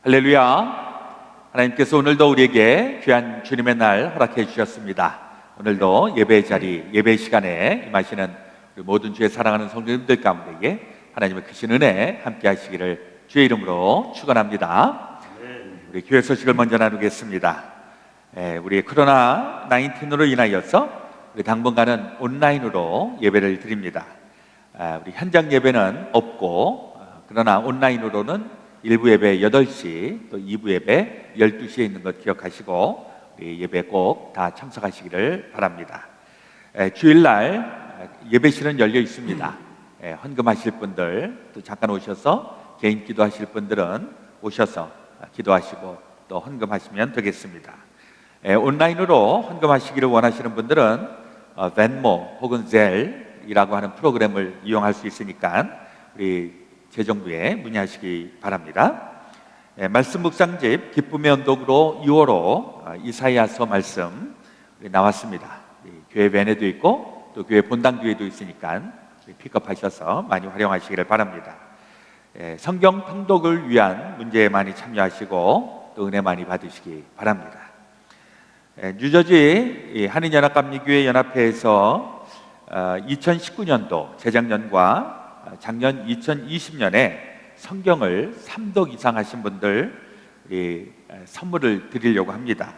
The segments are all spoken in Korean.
할렐루야. 하나님께서 오늘도 우리에게 귀한 주님의 날 허락해 주셨습니다. 오늘도 예배의 자리, 예배 시간에 임하시는 우리 모든 주의 사랑하는 성도님들 가운데에 하나님의 크신 은혜 함께 하시기를 주의 이름으로 축원합니다. 우리 교회 소식을 먼저 나누겠습니다. 우리 코로나 19으로 인하여서 우리 당분간은 온라인으로 예배를 드립니다. 우리 현장 예배는 없고, 그러나 온라인으로는 1부 예배 8시, 또 2부 예배 12시에 있는 것 기억하시고 우리 예배 꼭 다 참석하시기를 바랍니다. 주일날 예배실은 열려 있습니다. 헌금하실 분들, 또 잠깐 오셔서 개인 기도하실 분들은 오셔서 기도하시고 또 헌금하시면 되겠습니다. 온라인으로 헌금하시기를 원하시는 분들은 벤모 혹은 젤이라고 하는 프로그램을 이용할 수 있으니까 우리 재정부에 문의하시기 바랍니다. 말씀 묵상집 기쁨의 언덕으로 2호로 이사야서 말씀 나왔습니다. 교회 밴에도 있고 또 교회 본당 뒤에도 있으니까 픽업하셔서 많이 활용하시기를 바랍니다. 성경 통독을 위한 문제에 많이 참여하시고 또 은혜 많이 받으시기 바랍니다. 뉴저지 한인연합감리교회 연합회에서 2019년도 재작년과 작년 2020년에 성경을 3독 이상 하신 분들 선물을 드리려고 합니다.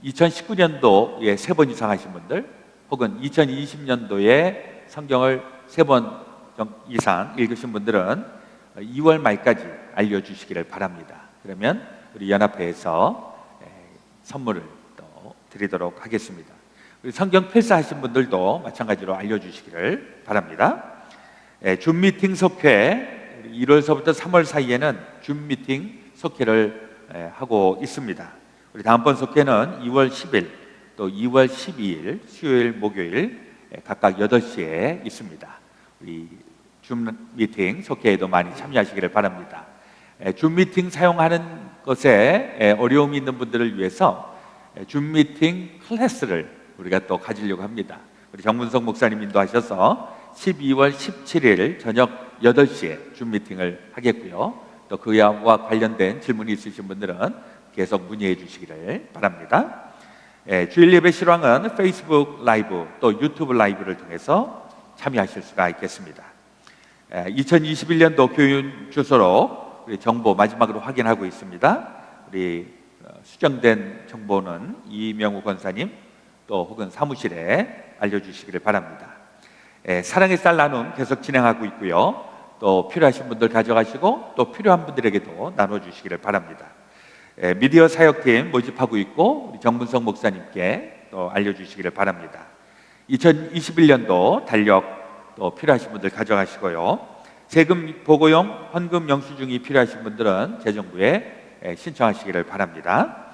2019년도에 3번 이상 하신 분들 혹은 2020년도에 성경을 3번 이상 읽으신 분들은 2월 말까지 알려주시기를 바랍니다. 그러면 우리 연합회에서 선물을 또 드리도록 하겠습니다. 성경 필사하신 분들도 마찬가지로 알려주시기를 바랍니다. 줌 미팅 속회 1월서부터 3월 사이에는 줌 미팅 속회를 하고 있습니다. 우리 다음번 속회는 2월 10일 또 2월 12일 수요일 목요일 각각 8시에 있습니다. 우리 줌 미팅 속회에도 많이 참여하시기를 바랍니다. 줌 미팅 사용하는 것에 어려움이 있는 분들을 위해서 줌 미팅 클래스를 우리가 또 가지려고 합니다. 우리 정문석 목사님 인도하셔서 12월 17일 저녁 8시에 줌 미팅을 하겠고요. 또 그와 관련된 질문이 있으신 분들은 계속 문의해 주시기를 바랍니다. 주일 예배 실황은 페이스북 라이브 또 유튜브 라이브를 통해서 참여하실 수가 있겠습니다. 2021년도 교윤 주소로 우리 정보 마지막으로 확인하고 있습니다. 우리 수정된 정보는 이명우 권사님 또 혹은 사무실에 알려주시기를 바랍니다. 사랑의 쌀 나눔 계속 진행하고 있고요. 또 필요하신 분들 가져가시고 또 필요한 분들에게도 나눠주시기를 바랍니다. 미디어 사역팀 모집하고 있고 우리 정문성 목사님께 또 알려주시기를 바랍니다. 2021년도 달력 또 필요하신 분들 가져가시고요. 세금 보고용 헌금 영수증이 필요하신 분들은 재정부에 신청하시기를 바랍니다.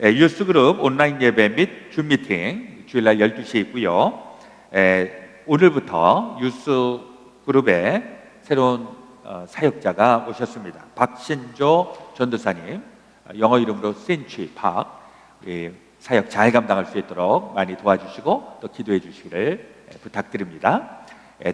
유스그룹 온라인 예배 및 줌 미팅 주일날 12시에 있고요. 오늘부터 유스 그룹에 새로운 사역자가 오셨습니다. 박신조 전도사님, 영어 이름으로 센취 박, 사역 잘 감당할 수 있도록 많이 도와주시고 또 기도해 주시기를 부탁드립니다.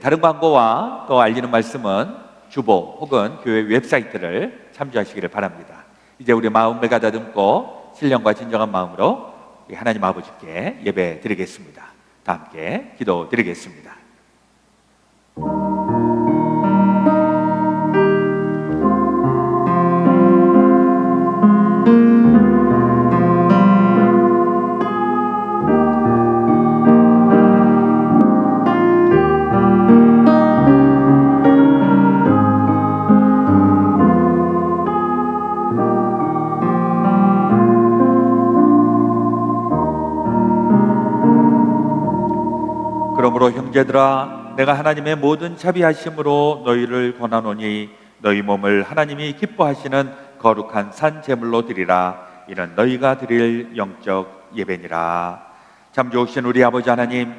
다른 광고와 또 알리는 말씀은 주보 혹은 교회 웹사이트를 참조하시기를 바랍니다. 이제 우리 마음을 가다듬고 신령과 진정한 마음으로 하나님 아버지께 예배 드리겠습니다. 다 함께 기도 드리겠습니다. 그러므로 형제들아, 내가 하나님의 모든 자비하심으로 너희를 권하노니 너희 몸을 하나님이 기뻐하시는 거룩한 산 제물로 드리라. 이는 너희가 드릴 영적 예배니라. 참 좋으신 우리 아버지 하나님,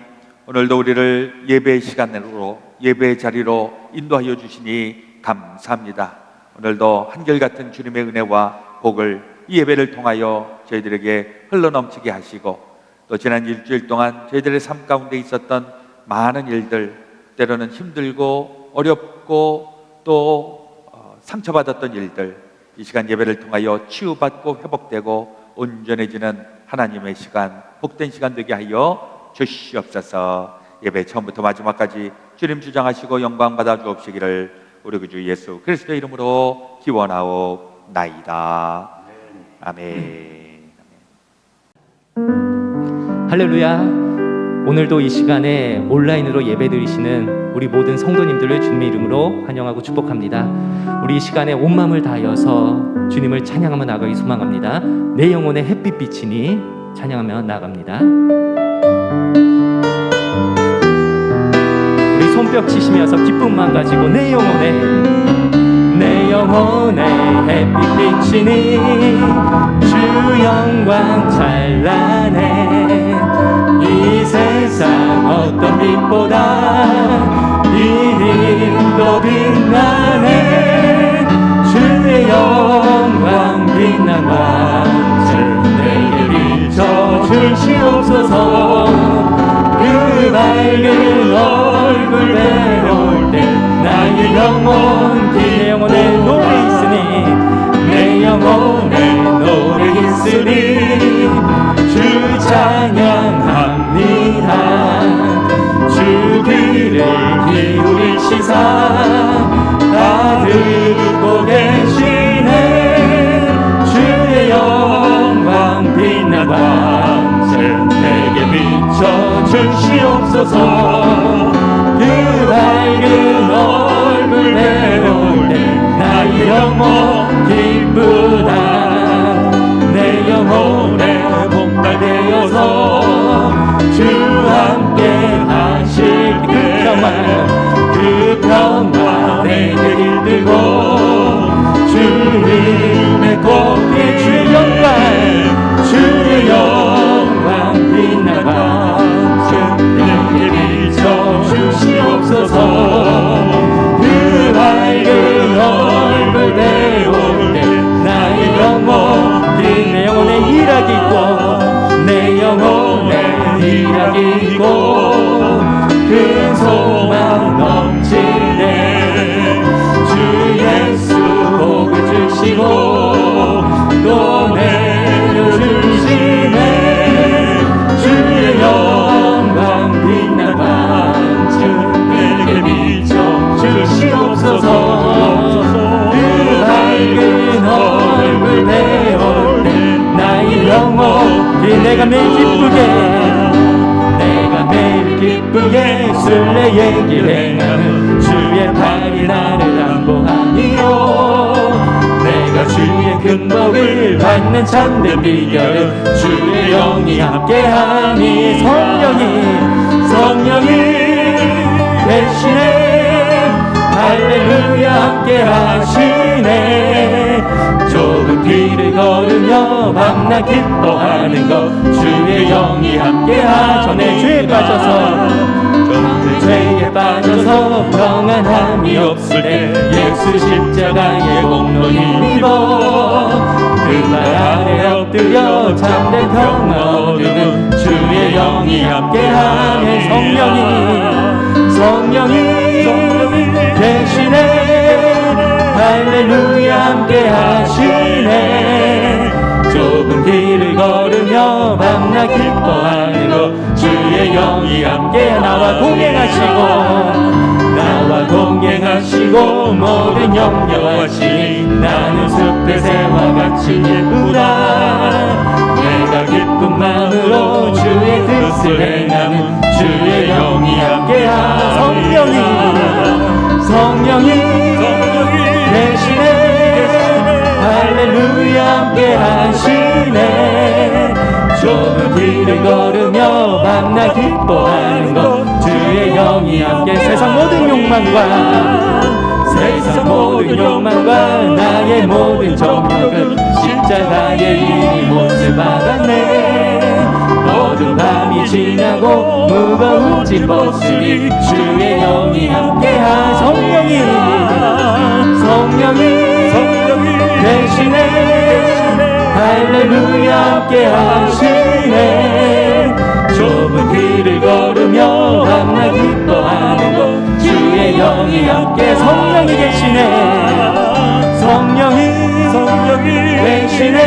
오늘도 우리를 예배의 시간으로 예배의 자리로 인도하여 주시니 감사합니다. 오늘도 한결같은 주님의 은혜와 복을 이 예배를 통하여 저희들에게 흘러넘치게 하시고 또 지난 일주일 동안 저희들의 삶 가운데 있었던 많은 일들, 때로는 힘들고 어렵고 또 상처받았던 일들, 이 시간 예배를 통하여 치유받고 회복되고 온전해지는 하나님의 시간, 복된 시간 되게 하여 주시옵소서. 예배 처음부터 마지막까지 주님 주장하시고 영광 받아 주옵시기를 우리 구주 예수 그리스도의 이름으로 기원하옵나이다. 아멘. 할렐루야. 오늘도 이 시간에 온라인으로 예배드리시는 우리 모든 성도님들을 주님의 이름으로 환영하고 축복합니다. 우리 이 시간에 온 마음을 다하여서 주님을 찬양하며 나가기 소망합니다. 내 영혼의 햇빛 비치니 찬양하며 나갑니다. 우리 손뼉 치시면서 기쁨만 가지고 내 영혼의 햇빛 비치니 주 영광 찬란해. 이 세상 어떤 빛보다 이름도 빛나네. 주의 영광 빛난 왕들 내게 비춰주시옵소서. 그 밝은 얼굴 배울 때 나의 영혼 내 영혼에 노래 있으니 내 영혼에 노래 있으니 주 찬양합니다. 주 귀를 기울이시사 다 듣고 계시네. 주의 영광 빛난 왕들 내게 비춰주시옵소서. 그 밝은 얼굴 배울 때 나의 영혼 기쁘다. 내 영혼에 복달되어서 주 함께 하실 그 평화 내게 길들고 주님의 꽃빛 주의 영광 빛난 왕들 내게 비춰주시옵소서. 그 밝은 얼굴 배울 때 나의 영혼 내 영혼에 일하기 있고 내 영혼에 일하기 있고 큰 소망 넘치네. 주 예수 복을 주시고 또 내려주시네. 주의 영광 빛난 왕주 내게 비춰주시옵소서. 그 밝은 얼굴 배울 때 나의 영혼 내가 매일 기쁘게 순례의 길 행하는 주의 팔이 나를 안보하니요. 내가 주의 큰 복을 받는 참된 비결은 주의 영이 함께하니 성령이 대신에 할렐루야 함께하시네. 좁은 길을 걸으며 밤낮 기뻐하는 것 주의 영이 함께하시네. 죄에 빠져서 평안함이 없을 때 예수 십자가의 공로 힘입어 그 말 아래 엎드려 참된 평화 얻는 주의 영이 함께하네. 성령이 대신에 할렐루야 함께하시네. 좁은 길을 걸으며 밤낮 기뻐하는 것 주의 영이 함께 나와 동행하시고 모든 염려하시니 나는 숲의 새와 같이 예쁘다. 내가 기쁜 마음으로 주의 뜻을 행하는 주의 영이 함께하는 성령이 대신에 할렐루야 함께하시네. 좁은 길을 걸으며 밤낮 기뻐하는 것 주의 영이 함께 세상 모든 욕망과 나의 모든 정욕은 십자가의 이미 몫을 받았네. 어두운 밤이 지나고 무거운 짐 벗으니 주의 영이 함께하. 성령이 대신에 할렐루야 함께하시네. 좁은 길을 걸으며 밤낮 기뻐하는 것 주의 영이 함께 성령이 계시네. 성령이 계시네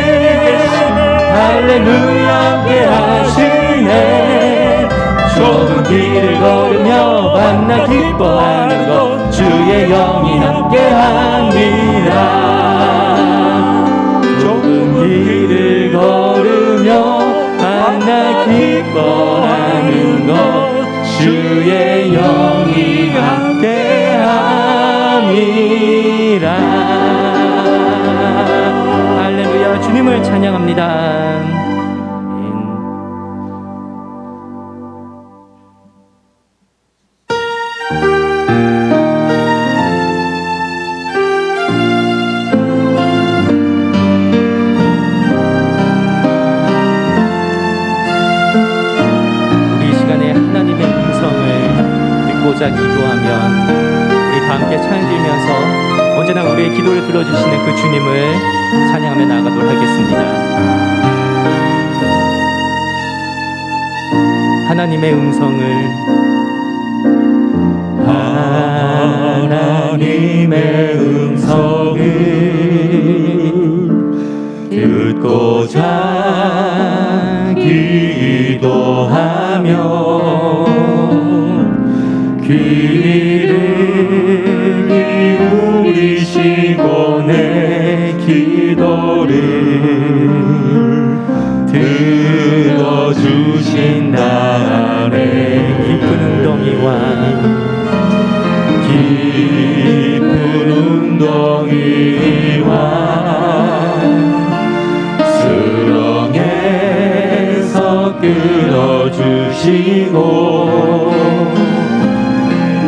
할렐루야 함께 하시네 좁은 길을 걸으며 만나 기뻐하는 것 주의 영이 함께 합니다 좁은 길을 걸으며 만나 기뻐하는 것 주의 영이 함께 함이라 할렐루야 주님을 찬양합니다 자 기도하면 우리 다 함께 찬양 드리면서 언제나 우리의 기도를 들어주시는 그 주님을 찬양하며 나아가도록 하겠습니다. 하나님의 음성을 듣고자 기도하며 귀를 기울이시고 내 기도를 들어주신다네 깊은 웅덩이와 수렁에서 끌어주시고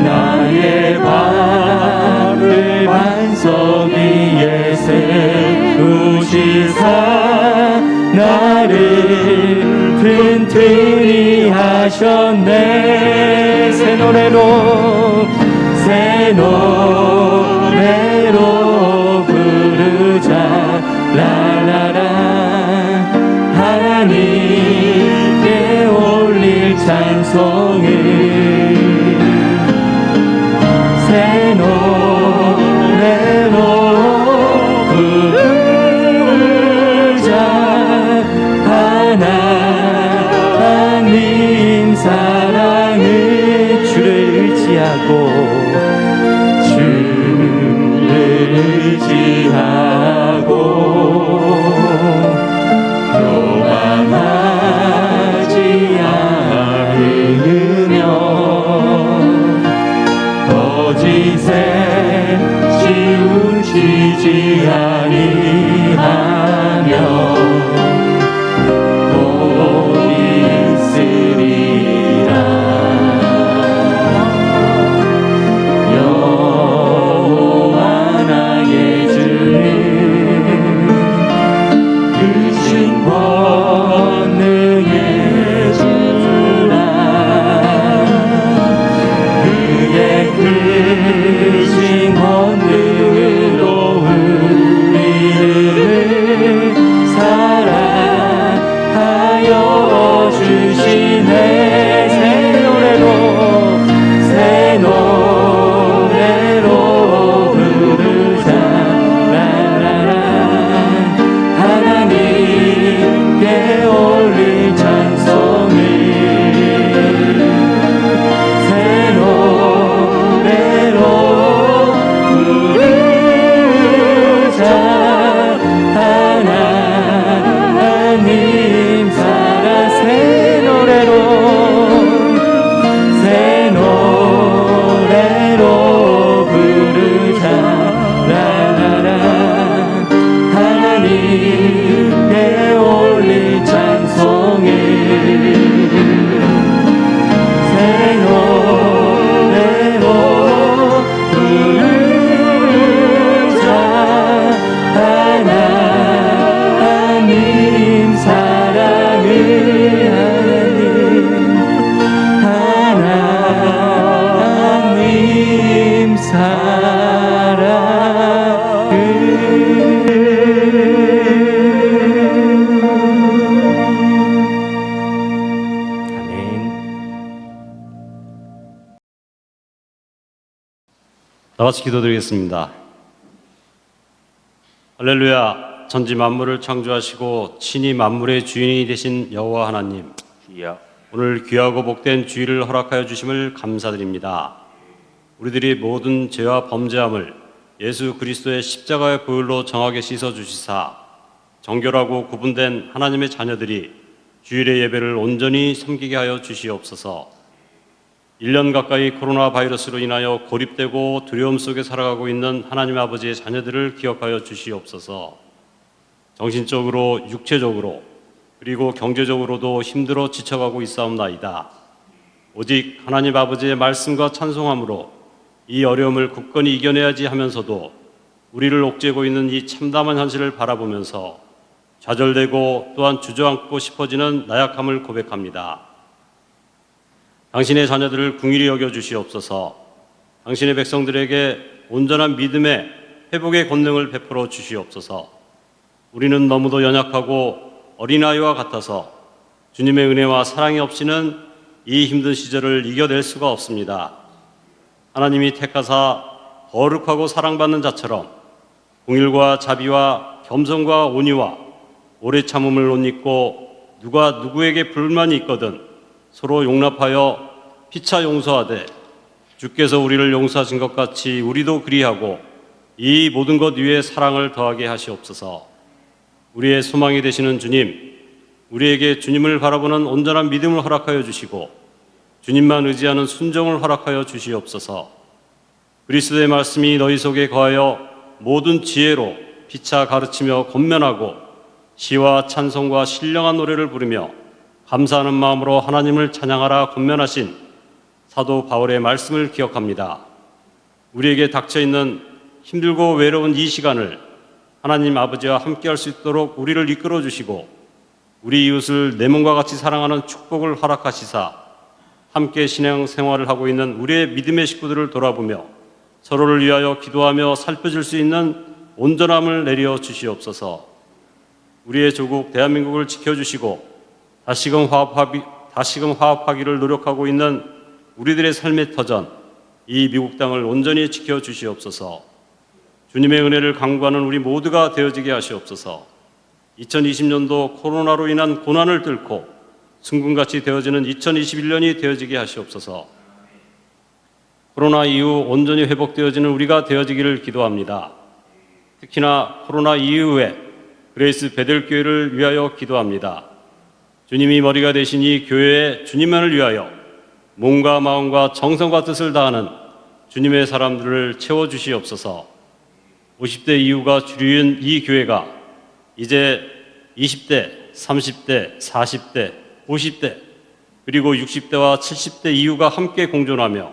나의 발을 반석 위에 세우시사 나를 튼튼히 하셨네 새 노래로 부르자 랄라라 하나님께 올릴 찬송을 새 노래로 부르자 하나님 사랑을 주를 의지하고 교만하지 않으며 거짓에 치우치지 아니하며 곧 있으리라 여호와 나의 주는 크신 권능의 주라 그의 크신 권능으로 우리를 사랑하여 주시네 새 노래로 부르자 랄라라 하나님께 올릴 찬송을 새 노래로 부르자 하나님 사랑 새 노래로 부르자 라라라 하나님께 올릴 찬송을 새 노래로 부르자 하나님 사랑을 하나님 다 같이 기도드리겠습니다. 할렐루야. 천지 만물을 창조하시고 친히 만물의 주인이 되신 여호와 하나님, 주여. 오늘 귀하고 복된 주일을 허락하여 주심을 감사드립니다. 우리들이 모든 죄와 범죄함을 예수 그리스도의 십자가의 보혈로 정하게 씻어 주시사 정결하고 구분된 하나님의 자녀들이 주일의 예배를 온전히 섬기게 하여 주시옵소서. 1년 가까이 코로나 바이러스로 인하여 고립되고 두려움 속에 살아가고 있는 하나님 아버지의 자녀들을 기억하여 주시옵소서. 정신적으로, 육체적으로, 그리고 경제적으로도 힘들어 지쳐가고 있사옵나이다. 오직 하나님 아버지의 말씀과 찬송함으로 이 어려움을 굳건히 이겨내야지 하면서도 우리를 옥죄고 있는 이 참담한 현실을 바라보면서 좌절되고 또한 주저앉고 싶어지는 나약함을 고백합니다. 당신의 자녀들을 긍휼히 여겨 주시옵소서. 당신의 백성들에게 온전한 믿음의 회복의 권능을 베풀어 주시옵소서. 우리는 너무도 연약하고 어린아이와 같아서 주님의 은혜와 사랑이 없이는 이 힘든 시절을 이겨낼 수가 없습니다. 하나님이 택하사 거룩하고 사랑받는 자처럼 공일과 자비와 겸손과 온유와 오래 참음을 옷 입고 누가 누구에게 불만이 있거든 서로 용납하여 피차 용서하되 주께서 우리를 용서하신 것 같이 우리도 그리하고 이 모든 것 위에 사랑을 더하게 하시옵소서. 우리의 소망이 되시는 주님, 우리에게 주님을 바라보는 온전한 믿음을 허락하여 주시고 주님만 의지하는 순종을 허락하여 주시옵소서. 그리스도의 말씀이 너희 속에 거하여 모든 지혜로 피차 가르치며 권면하고 시와 찬송과 신령한 노래를 부르며 감사하는 마음으로 하나님을 찬양하라 권면하신 사도 바울의 말씀을 기억합니다. 우리에게 닥쳐있는 힘들고 외로운 이 시간을 하나님 아버지와 함께할 수 있도록 우리를 이끌어 주시고 우리 이웃을 내 몸과 같이 사랑하는 축복을 허락하시사 함께 신앙 생활을 하고 있는 우리의 믿음의 식구들을 돌아보며 서로를 위하여 기도하며 살펴줄 수 있는 온전함을 내려 주시옵소서. 우리의 조국 대한민국을 지켜주시고 다시금 화합하기를 노력하고 있는 우리들의 삶의 터전 이 미국 땅을 온전히 지켜주시옵소서. 주님의 은혜를 강구하는 우리 모두가 되어지게 하시옵소서. 2020년도 코로나로 인한 고난을 뚫고 승군같이 되어지는 2021년이 되어지게 하시옵소서. 코로나 이후 온전히 회복되어지는 우리가 되어지기를 기도합니다. 특히나 코로나 이후에 그레이스 베델교회를 위하여 기도합니다. 주님이 머리가 되신 이 교회에 주님만을 위하여 몸과 마음과 정성과 뜻을 다하는 주님의 사람들을 채워주시옵소서. 50대 이후가 주류인 이 교회가 이제 20대, 30대, 40대, 50대 그리고 60대와 70대 이후가 함께 공존하며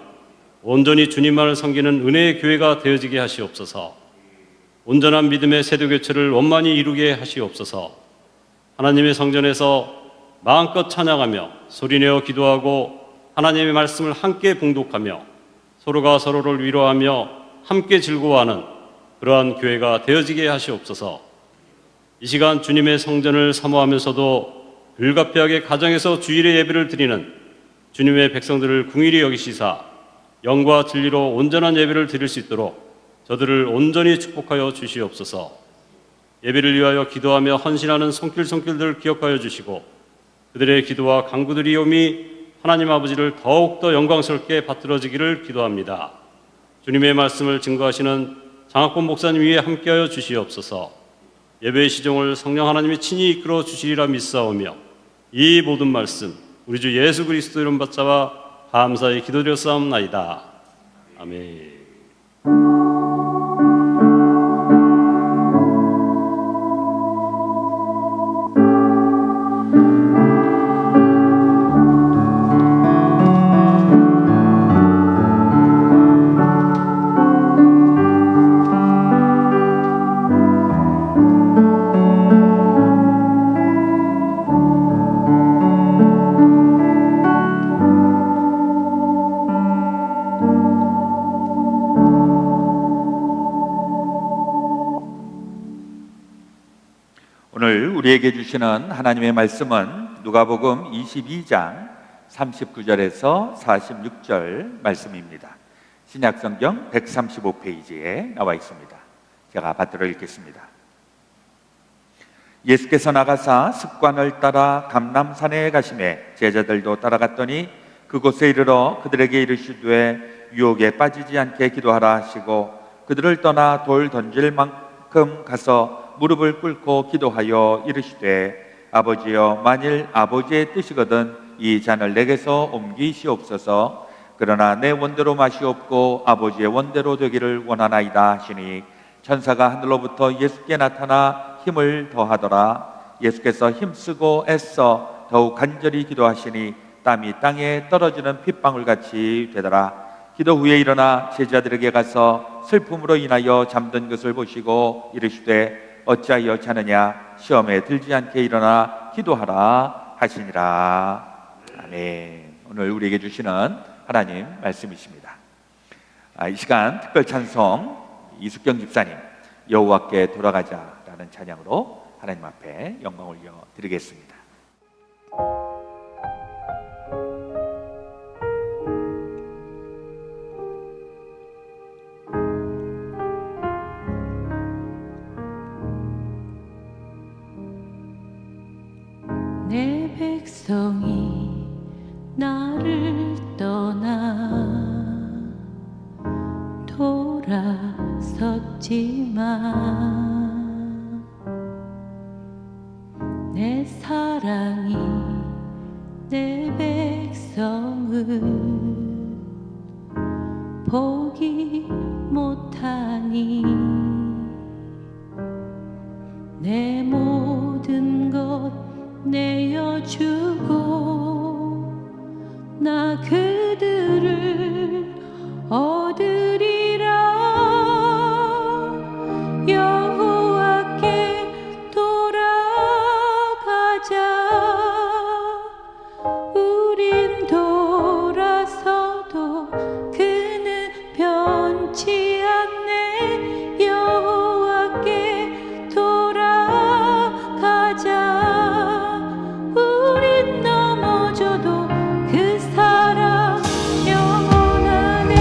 온전히 주님만을 섬기는 은혜의 교회가 되어지게 하시옵소서. 온전한 믿음의 세대교체를 원만히 이루게 하시옵소서. 하나님의 성전에서 마음껏 찬양하며 소리내어 기도하고 하나님의 말씀을 함께 봉독하며 서로가 서로를 위로하며 함께 즐거워하는 그러한 교회가 되어지게 하시옵소서. 이 시간 주님의 성전을 사모하면서도 불가피하게 가정에서 주일의 예배를 드리는 주님의 백성들을 긍휼히 여기시사 영과 진리로 온전한 예배를 드릴 수 있도록 저들을 온전히 축복하여 주시옵소서. 예배를 위하여 기도하며 헌신하는 손길손길들을 기억하여 주시고 그들의 기도와 간구드리움이 하나님 아버지를 더욱더 영광스럽게 받들어지기를 기도합니다. 주님의 말씀을 증거하시는 장학권 목사님 위에 함께하여 주시옵소서. 예배의 시종을 성령 하나님이 친히 이끌어 주시리라 믿사오며 이 모든 말씀 우리 주 예수 그리스도 이름 받잡아 감사히 기도드렸사옵나이다. 아멘. 오늘 우리에게 주시는 하나님의 말씀은 누가복음 22장 39절에서 46절 말씀입니다. 신약성경 135페이지에 나와 있습니다. 제가 받들어 읽겠습니다. 예수께서 나가사 습관을 따라 감람산에 가시매 제자들도 따라갔더니 그곳에 이르러 그들에게 이르시되 유혹에 빠지지 않게 기도하라 하시고 그들을 떠나 돌 던질 만큼 가서 무릎을 꿇고 기도하여 이르시되 아버지여 만일 아버지의 뜻이거든 이 잔을 내게서 옮기시옵소서. 그러나 내 원대로 마시옵고 아버지의 원대로 되기를 원하나이다 하시니 천사가 하늘로부터 예수께 나타나 힘을 더하더라. 예수께서 힘쓰고 애써 더욱 간절히 기도하시니 땀이 땅에 떨어지는 핏방울같이 되더라. 기도 후에 일어나 제자들에게 가서 슬픔으로 인하여 잠든 것을 보시고 이르시되 어찌하여 자느냐 시험에 들지 않게 일어나 기도하라 하시니라. 아멘. 오늘 우리에게 주시는 하나님 말씀이십니다. 이 시간 특별 찬송 이숙경 집사님 여호와께 돌아가자라는 찬양으로 하나님 앞에 영광 올려 드리겠습니다. 내 백성이 나를 떠나 돌아섰지만 내 사랑이 내 백성을 보기 못하니 내 모든 것 내어주고 나 그들을 얻으리라. 여호와께 돌아가자. 우린 돌아서도 그는 변치 않네. 여호와께 돌아가자. 우린 넘어져도 그 사랑 영원하네.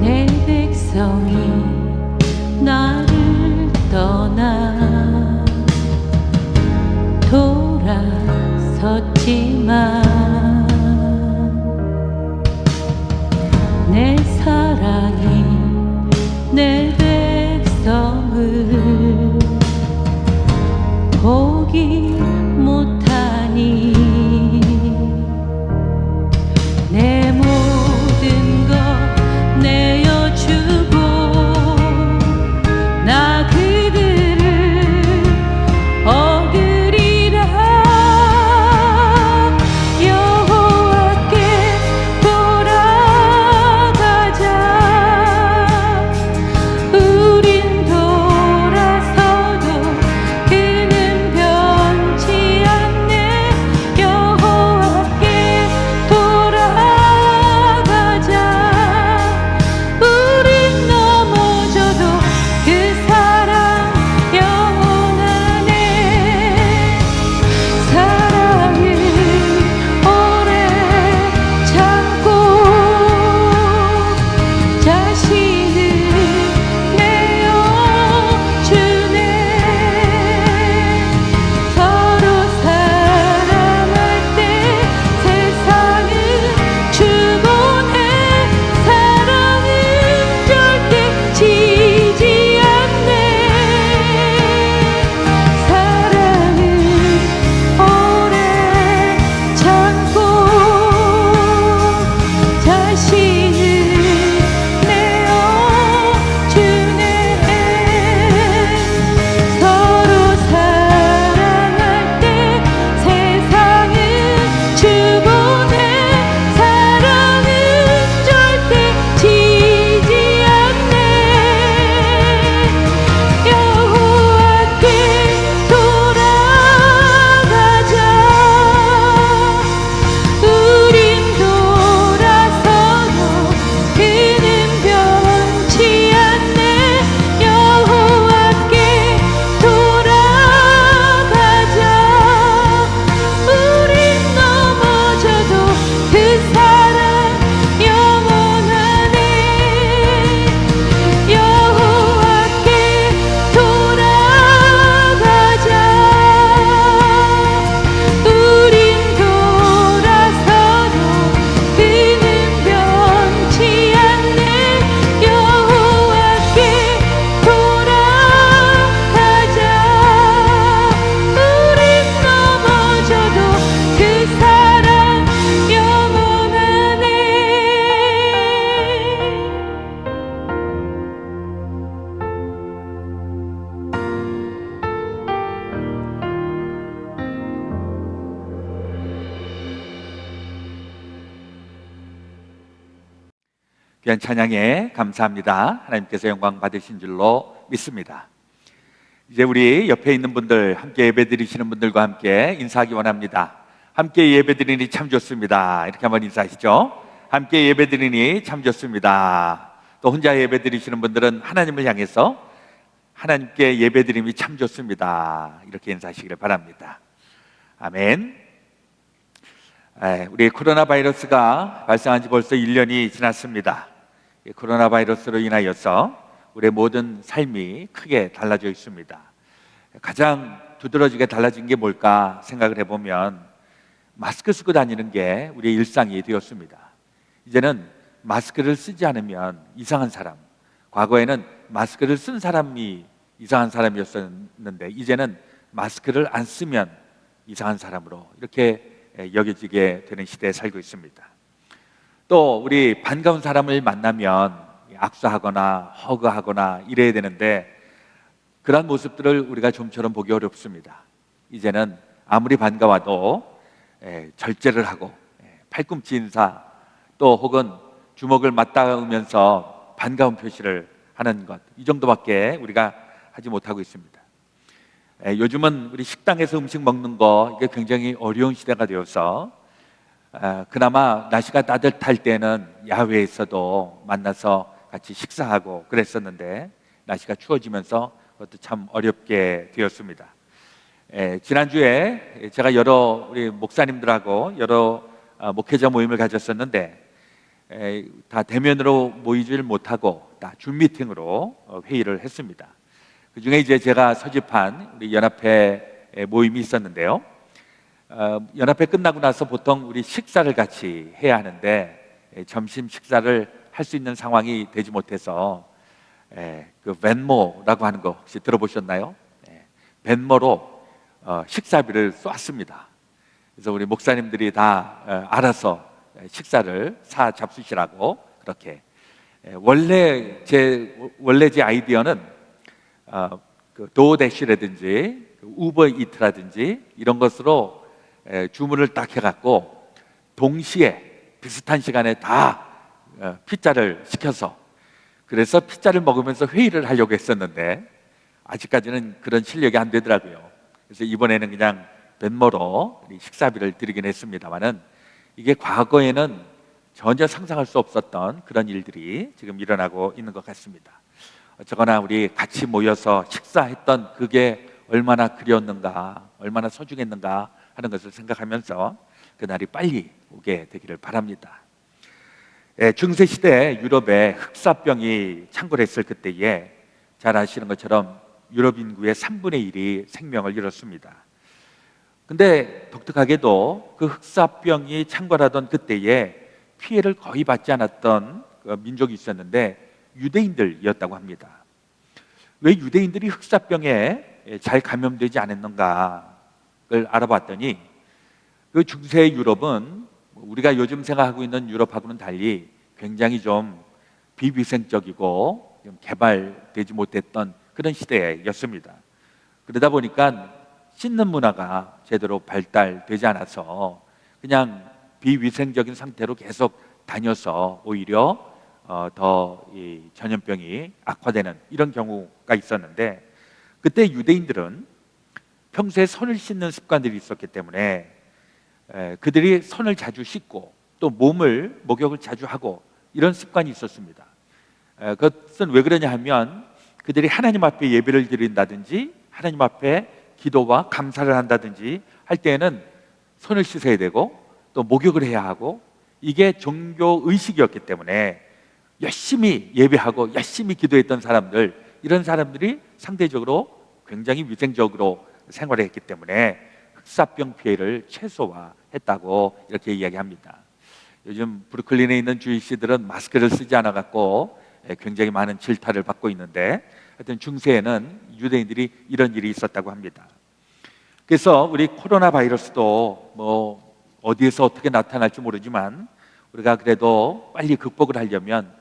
내 백성이 나를 떠나 돌아섰지만 내 사랑이 내 백성을 보기 못하니 내 모든 것 내어주고 나 그들을 얻으리라. 여호와께 돌아가자. 귀한 찬양에 감사합니다. 하나님께서 영광 받으신 줄로 믿습니다. 이제 우리 옆에 있는 분들, 함께 예배드리시는 분들과 함께 인사하기 원합니다. 함께 예배드리니 참 좋습니다. 이렇게 한번 인사하시죠. 함께 예배드리니 참 좋습니다. 또 혼자 예배드리시는 분들은 하나님을 향해서 하나님께 예배드림이 참 좋습니다. 이렇게 인사하시기를 바랍니다. 아멘. 우리 코로나 바이러스가 발생한 지 벌써 1년이 지났습니다. 코로나 바이러스로 인하여서 우리의 모든 삶이 크게 달라져 있습니다. 가장 두드러지게 달라진 게 뭘까 생각을 해보면 마스크 쓰고 다니는 게 우리의 일상이 되었습니다. 이제는 마스크를 쓰지 않으면 이상한 사람, 과거에는 마스크를 쓴 사람이 이상한 사람이었었는데 이제는 마스크를 안 쓰면 이상한 사람으로 이렇게 여겨지게 되는 시대에 살고 있습니다. 또 우리 반가운 사람을 만나면 악수하거나 허그하거나 이래야 되는데 그런 모습들을 우리가 좀처럼 보기 어렵습니다. 이제는 아무리 반가워도 절제를 하고 팔꿈치 인사 또 혹은 주먹을 맞닿으면서 반가운 표시를 하는 것, 이 정도밖에 우리가 하지 못하고 있습니다. 요즘은 우리 식당에서 음식 먹는 거 이게 굉장히 어려운 시대가 되어서 그나마 날씨가 따뜻할 때는 야외에서도 만나서 같이 식사하고 그랬었는데 날씨가 추워지면서 그것도 참 어렵게 되었습니다. 지난주에 제가 여러 우리 목사님들하고 여러 목회자 모임을 가졌었는데 다 대면으로 모이질 못하고 다 줌 미팅으로 회의를 했습니다. 그 중에 이제 제가 소집한 우리 연합회 모임이 있었는데요. 연합회 끝나고 나서 보통 우리 식사를 같이 해야 하는데 점심 식사를 할 수 있는 상황이 되지 못해서 그 벤모라고 하는 거 혹시 들어보셨나요? 벤모로 식사비를 쏘았습니다. 그래서 우리 목사님들이 다 알아서 식사를 사 잡수시라고 그렇게 원래 제 아이디어는 그 도어대시라든지 우버이트라든지 이런 것으로 주문을 딱 해갖고 동시에 비슷한 시간에 다 피자를 시켜서 그래서 피자를 먹으면서 회의를 하려고 했었는데 아직까지는 그런 실력이 안 되더라고요. 그래서 이번에는 그냥 벤모로 식사비를 드리긴 했습니다만은 이게 과거에는 전혀 상상할 수 없었던 그런 일들이 지금 일어나고 있는 것 같습니다. 어쩌거나 우리 같이 모여서 식사했던 그게 얼마나 그리웠는가, 얼마나 소중했는가 하는 것을 생각하면서 그날이 빨리 오게 되기를 바랍니다. 중세시대 유럽에 흑사병이 창궐했을 그때에 잘 아시는 것처럼 유럽 인구의 3분의 1이 생명을 잃었습니다. 근데 독특하게도 그 흑사병이 창궐하던 그때에 피해를 거의 받지 않았던 민족이 있었는데 유대인들이었다고 합니다. 왜 유대인들이 흑사병에 잘 감염되지 않았는가를 알아봤더니 그 중세 유럽은 우리가 요즘 생각하고 있는 유럽하고는 달리 굉장히 좀 비위생적이고 좀 개발되지 못했던 그런 시대였습니다. 그러다 보니까 씻는 문화가 제대로 발달되지 않아서 그냥 비위생적인 상태로 계속 다녀서 오히려 더 이 전염병이 악화되는 이런 경우가 있었는데 그때 유대인들은 평소에 손을 씻는 습관들이 있었기 때문에 그들이 손을 자주 씻고 또 목욕을 자주 하고 이런 습관이 있었습니다. 그것은 왜 그러냐 하면 그들이 하나님 앞에 예배를 드린다든지 하나님 앞에 기도와 감사를 한다든지 할 때에는 손을 씻어야 되고 또 목욕을 해야 하고 이게 종교 의식이었기 때문에 열심히 예배하고 열심히 기도했던 사람들, 이런 사람들이 상대적으로 굉장히 위생적으로 생활을 했기 때문에 흑사병 피해를 최소화했다고 이렇게 이야기합니다. 요즘 브루클린에 있는 주일시들은 마스크를 쓰지 않아 갖고 굉장히 많은 질타를 받고 있는데 하여튼 중세에는 유대인들이 이런 일이 있었다고 합니다. 그래서 우리 코로나 바이러스도 뭐 어디에서 어떻게 나타날지 모르지만 우리가 그래도 빨리 극복을 하려면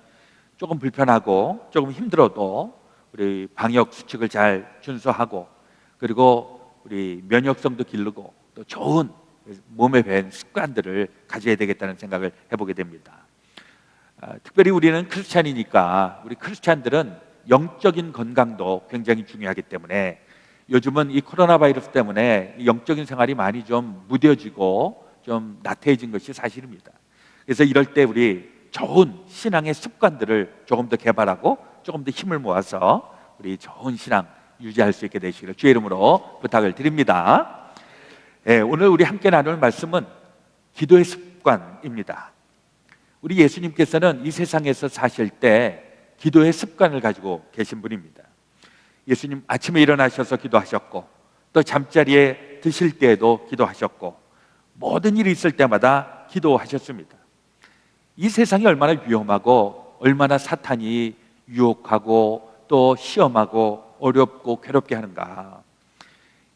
조금 불편하고 조금 힘들어도 우리 방역 수칙을 잘 준수하고 그리고 우리 면역성도 기르고 또 좋은 몸에 밴 습관들을 가져야 되겠다는 생각을 해보게 됩니다. 특별히 우리는 크리스찬이니까 우리 크리스찬들은 영적인 건강도 굉장히 중요하기 때문에 요즘은 이 코로나 바이러스 때문에 이 영적인 생활이 많이 좀 무뎌지고 좀 나태해진 것이 사실입니다. 그래서 이럴 때 우리 좋은 신앙의 습관들을 조금 더 개발하고 조금 더 힘을 모아서 우리 좋은 신앙 유지할 수 있게 되시기를 주의 이름으로 부탁을 드립니다. 오늘 우리 함께 나눌 말씀은 기도의 습관입니다. 우리 예수님께서는 이 세상에서 사실 때 기도의 습관을 가지고 계신 분입니다. 예수님 아침에 일어나셔서 기도하셨고 또 잠자리에 드실 때에도 기도하셨고 모든 일이 있을 때마다 기도하셨습니다. 이 세상이 얼마나 위험하고 얼마나 사탄이 유혹하고 또 시험하고 어렵고 괴롭게 하는가.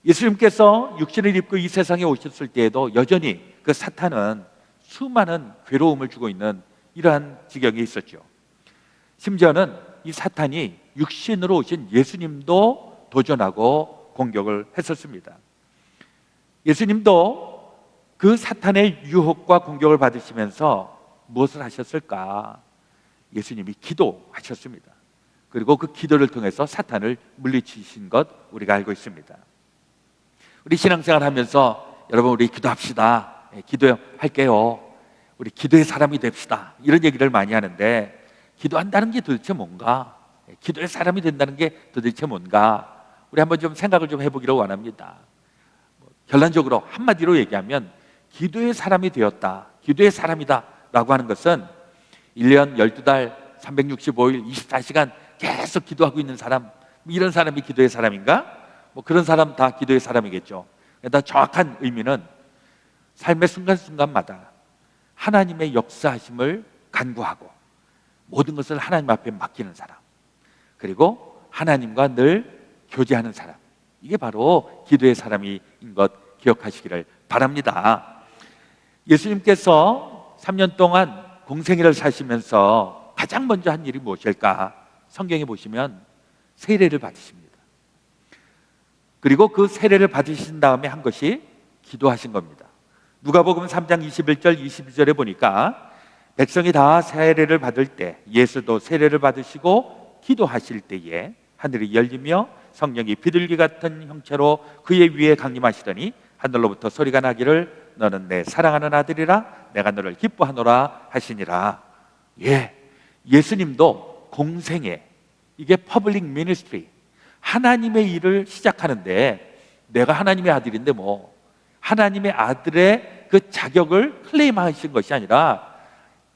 예수님께서 육신을 입고 이 세상에 오셨을 때에도 여전히 그 사탄은 수많은 괴로움을 주고 있는 이러한 지경에 있었죠. 심지어는 이 사탄이 육신으로 오신 예수님도 도전하고 공격을 했었습니다. 예수님도 그 사탄의 유혹과 공격을 받으시면서 무엇을 하셨을까? 예수님이 기도하셨습니다. 그리고 그 기도를 통해서 사탄을 물리치신 것 우리가 알고 있습니다. 우리 신앙생활 하면서 여러분 우리 기도합시다. 기도할게요. 우리 기도의 사람이 됩시다. 이런 얘기를 많이 하는데 기도한다는 게 도대체 뭔가? 기도의 사람이 된다는 게 도대체 뭔가? 우리 한번 좀 생각을 좀 해보기를 원합니다. 결론적으로 한마디로 얘기하면 기도의 사람이 되었다, 기도의 사람이다 라고 하는 것은 1년 12달 365일 24시간 계속 기도하고 있는 사람, 이런 사람이 기도의 사람인가? 그런 사람 다 기도의 사람이겠죠. 그러나 정확한 의미는 삶의 순간순간마다 하나님의 역사하심을 간구하고 모든 것을 하나님 앞에 맡기는 사람, 그리고 하나님과 늘 교제하는 사람, 이게 바로 기도의 사람인 것 기억하시기를 바랍니다. 예수님께서 3년 동안 공생애를 사시면서 가장 먼저 한 일이 무엇일까? 성경에 보시면 세례를 받으십니다. 그리고 그 세례를 받으신 다음에 한 것이 기도하신 겁니다. 누가복음 3장 21절 22절에 보니까 백성이 다 세례를 받을 때 예수도 세례를 받으시고 기도하실 때에 하늘이 열리며 성령이 비둘기 같은 형체로 그의 위에 강림하시더니 하늘로부터 소리가 나기를 너는 내 사랑하는 아들이라 내가 너를 기뻐하노라 하시니라. 예수님도 공생애, 이게 퍼블릭 미니스트리, 하나님의 일을 시작하는데 내가 하나님의 아들인데 하나님의 아들의 그 자격을 클레임하신 것이 아니라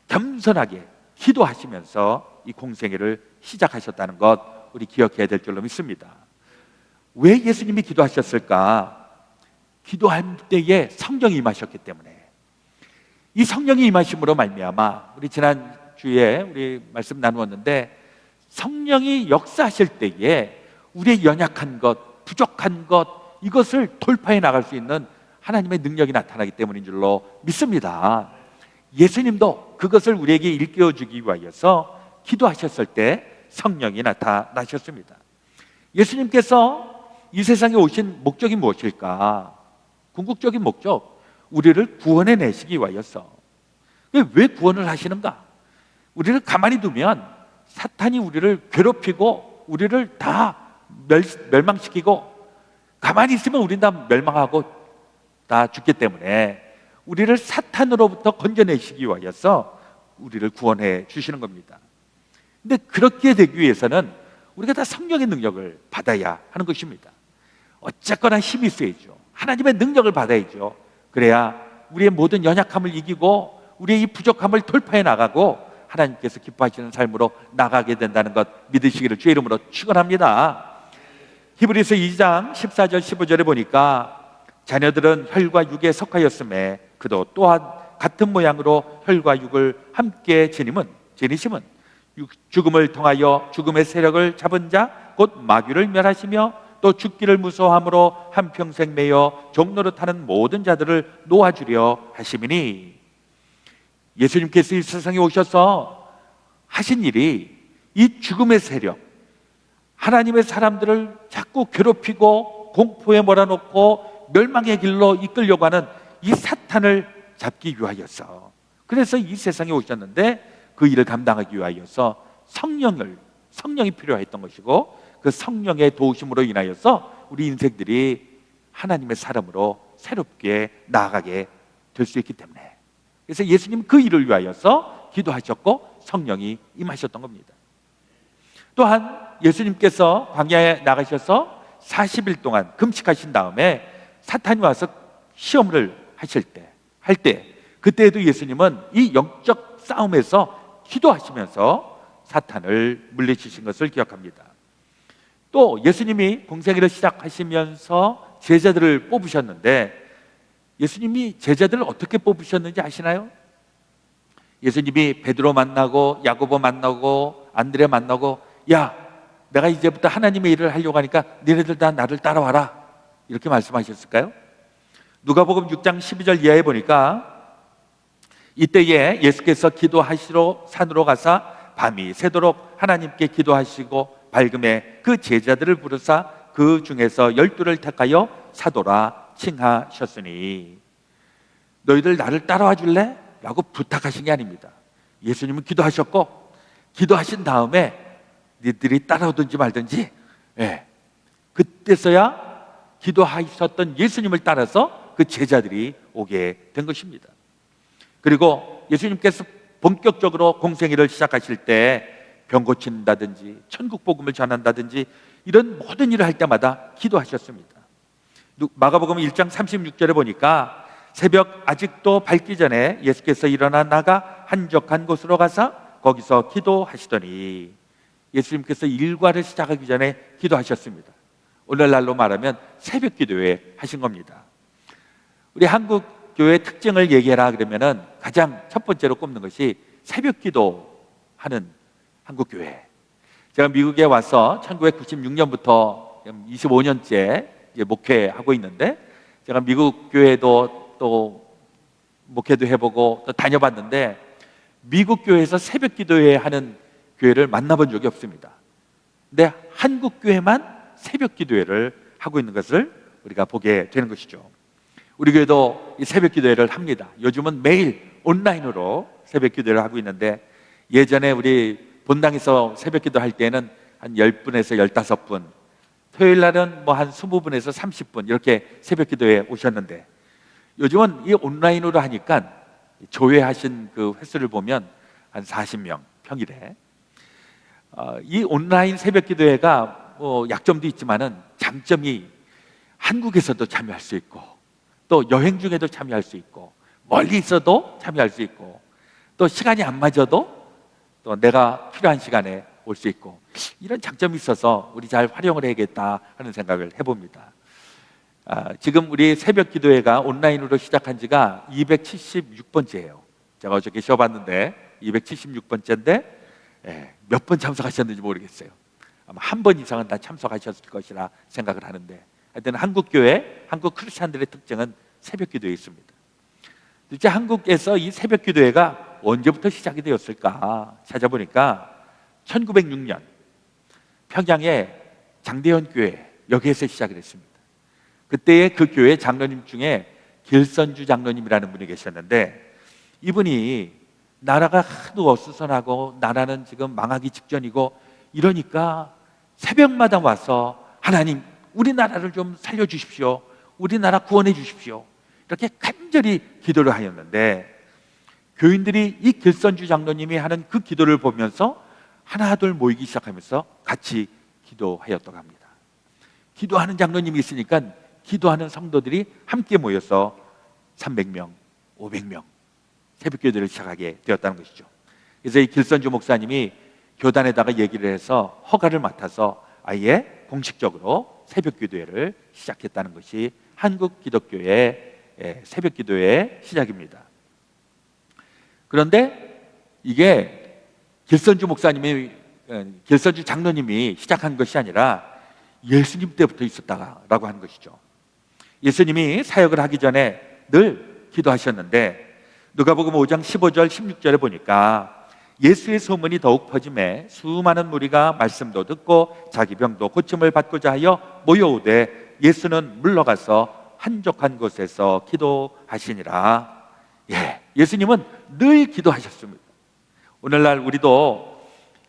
겸손하게 기도하시면서 이 공생애를 시작하셨다는 것 우리 기억해야 될 줄로 믿습니다. 왜 예수님이 기도하셨을까? 기도할 때에 성령이 임하셨기 때문에. 이 성령이 임하심으로 말미암아 우리 지난주에 우리 말씀 나누었는데 성령이 역사하실 때에 우리의 연약한 것, 부족한 것, 이것을 돌파해 나갈 수 있는 하나님의 능력이 나타나기 때문인 줄로 믿습니다. 예수님도 그것을 우리에게 일깨워 주기 위하여서 기도하셨을 때 성령이 나타나셨습니다. 예수님께서 이 세상에 오신 목적이 무엇일까? 궁극적인 목적, 우리를 구원해 내시기 위하여서. 왜 구원을 하시는가? 우리를 가만히 두면 사탄이 우리를 괴롭히고 우리를 다 멸망시키고, 가만히 있으면 우린 다 멸망하고 다 죽기 때문에 우리를 사탄으로부터 건져내시기 위하여서 우리를 구원해 주시는 겁니다. 근데 그렇게 되기 위해서는 우리가 다 성령의 능력을 받아야 하는 것입니다. 어쨌거나 힘이 있어야죠. 하나님의 능력을 받아야죠. 그래야 우리의 모든 연약함을 이기고 우리의 이 부족함을 돌파해 나가고 하나님께서 기뻐하시는 삶으로 나가게 된다는 것 믿으시기를 주의 이름으로 축원합니다. 히브리서 2장 14절 15절에 보니까 자녀들은 혈과 육에 속하였음에 그도 또한 같은 모양으로 혈과 육을 함께 지니심은 죽음을 통하여 죽음의 세력을 잡은 자 곧 마귀를 멸하시며 또 죽기를 무서워함으로 한평생 매여 종노릇하는 모든 자들을 놓아주려 하심이니. 예수님께서 이 세상에 오셔서 하신 일이 이 죽음의 세력, 하나님의 사람들을 자꾸 괴롭히고 공포에 몰아넣고 멸망의 길로 이끌려고 하는 이 사탄을 잡기 위하여서, 그래서 이 세상에 오셨는데 그 일을 감당하기 위하여서 성령이 필요했던 것이고, 그 성령의 도우심으로 인하여서 우리 인생들이 하나님의 사람으로 새롭게 나아가게 될 수 있기 때문에, 그래서 예수님 그 일을 위하여서 기도하셨고 성령이 임하셨던 겁니다. 또한 예수님께서 광야에 나가셔서 40일 동안 금식하신 다음에 사탄이 와서 시험을 할 때 그때에도 예수님은 이 영적 싸움에서 기도하시면서 사탄을 물리치신 것을 기억합니다. 또 예수님이 공생애를 시작하시면서 제자들을 뽑으셨는데, 예수님이 제자들을 어떻게 뽑으셨는지 아시나요? 예수님이 베드로 만나고 야고보 만나고 안드레 만나고, 야, 내가 이제부터 하나님의 일을 하려고 하니까 너희들 다 나를 따라와라, 이렇게 말씀하셨을까요? 누가복음 6장 12절 이하에 보니까, 이때에 예수께서 기도하시러 산으로 가사 밤이 새도록 하나님께 기도하시고 밝음에 그 제자들을 부르사 그 중에서 12를 택하여 사도라 칭하셨으니, 너희들 나를 따라와 줄래? 라고 부탁하신 게 아닙니다. 예수님은 기도하셨고, 기도하신 다음에 너희들이 따라오든지 말든지, 그때서야 기도하셨던 예수님을 따라서 그 제자들이 오게 된 것입니다. 그리고 예수님께서 본격적으로 공생애를 시작하실 때 병 고친다든지 천국 복음을 전한다든지 이런 모든 일을 할 때마다 기도하셨습니다. 마가복음 1장 36절에 보니까, 새벽 아직도 밝기 전에 예수께서 일어나 나가 한적한 곳으로 가서 거기서 기도하시더니, 예수님께서 일과를 시작하기 전에 기도하셨습니다. 오늘날로 말하면 새벽 기도에 하신 겁니다. 우리 한국 교회의 특징을 얘기해라 그러면은 가장 첫 번째로 꼽는 것이 새벽 기도하는 한국 교회. 제가 미국에 와서 1996년부터 25년째 목회하고 있는데, 제가 미국 교회도 또 목회도 해보고 또 다녀봤는데, 미국 교회에서 새벽 기도회 하는 교회를 만나본 적이 없습니다. 근데 한국 교회만 새벽 기도회를 하고 있는 것을 우리가 보게 되는 것이죠. 우리 교회도 이 새벽 기도회를 합니다. 요즘은 매일 온라인으로 새벽 기도회를 하고 있는데, 예전에 우리 본당에서 새벽 기도 할 때는 한 10분에서 15분, 토요일 날은 뭐 한 20분에서 30분 이렇게 새벽 기도에 오셨는데, 요즘은 이 온라인으로 하니까 조회하신 그 횟수를 보면 한 40명 평일에. 이 온라인 새벽 기도회가 뭐 약점도 있지만은 장점이 한국에서도 참여할 수 있고, 또 여행 중에도 참여할 수 있고, 멀리 있어도 참여할 수 있고, 또 시간이 안 맞아도 또 내가 필요한 시간에 올 수 있고, 이런 장점이 있어서 우리 잘 활용을 해야겠다 하는 생각을 해봅니다. 지금 우리 새벽 기도회가 온라인으로 시작한 지가 276번째예요. 제가 어저께 쉬어봤는데 276번째인데 몇 번 참석하셨는지 모르겠어요. 아마 한 번 이상은 다 참석하셨을 것이라 생각을 하는데, 하여튼 한국 교회, 한국 크리스찬들의 특징은 새벽 기도에 있습니다. 도대체 한국에서 이 새벽 기도회가 언제부터 시작이 되었을까 찾아보니까 1906년 평양의 장대현 교회, 여기에서 시작을 했습니다. 그때의 그 교회 장로님 중에 길선주 장로님이라는 분이 계셨는데, 이분이 나라가 하도 어수선하고 나라는 지금 망하기 직전이고 이러니까 새벽마다 와서, 하나님 우리나라를 좀 살려주십시오, 우리나라 구원해 주십시오, 이렇게 간절히 기도를 하였는데, 교인들이 이 길선주 장로님이 하는 그 기도를 보면서 하나둘 모이기 시작하면서 같이 기도하였다고 합니다. 기도하는 장로님이 있으니까 기도하는 성도들이 함께 모여서 300명, 500명 새벽 기도를 시작하게 되었다는 것이죠. 그래서 이 길선주 목사님이 교단에다가 얘기를 해서 허가를 맡아서 아예 공식적으로 새벽 기도회를 시작했다는 것이 한국 기독교의 새벽 기도회의 시작입니다. 그런데 이게 길선주 장로님이 시작한 것이 아니라 예수님 때부터 있었다라고 하는 것이죠. 예수님이 사역을 하기 전에 늘 기도하셨는데, 누가복음 5장 15절 16절에 보니까 예수의 소문이 더욱 퍼짐에 수많은 무리가 말씀도 듣고 자기 병도 고침을 받고자 하여 모여오되, 예수는 물러가서 한적한 곳에서 기도하시니라. 예수님은 늘 기도하셨습니다. 오늘날 우리도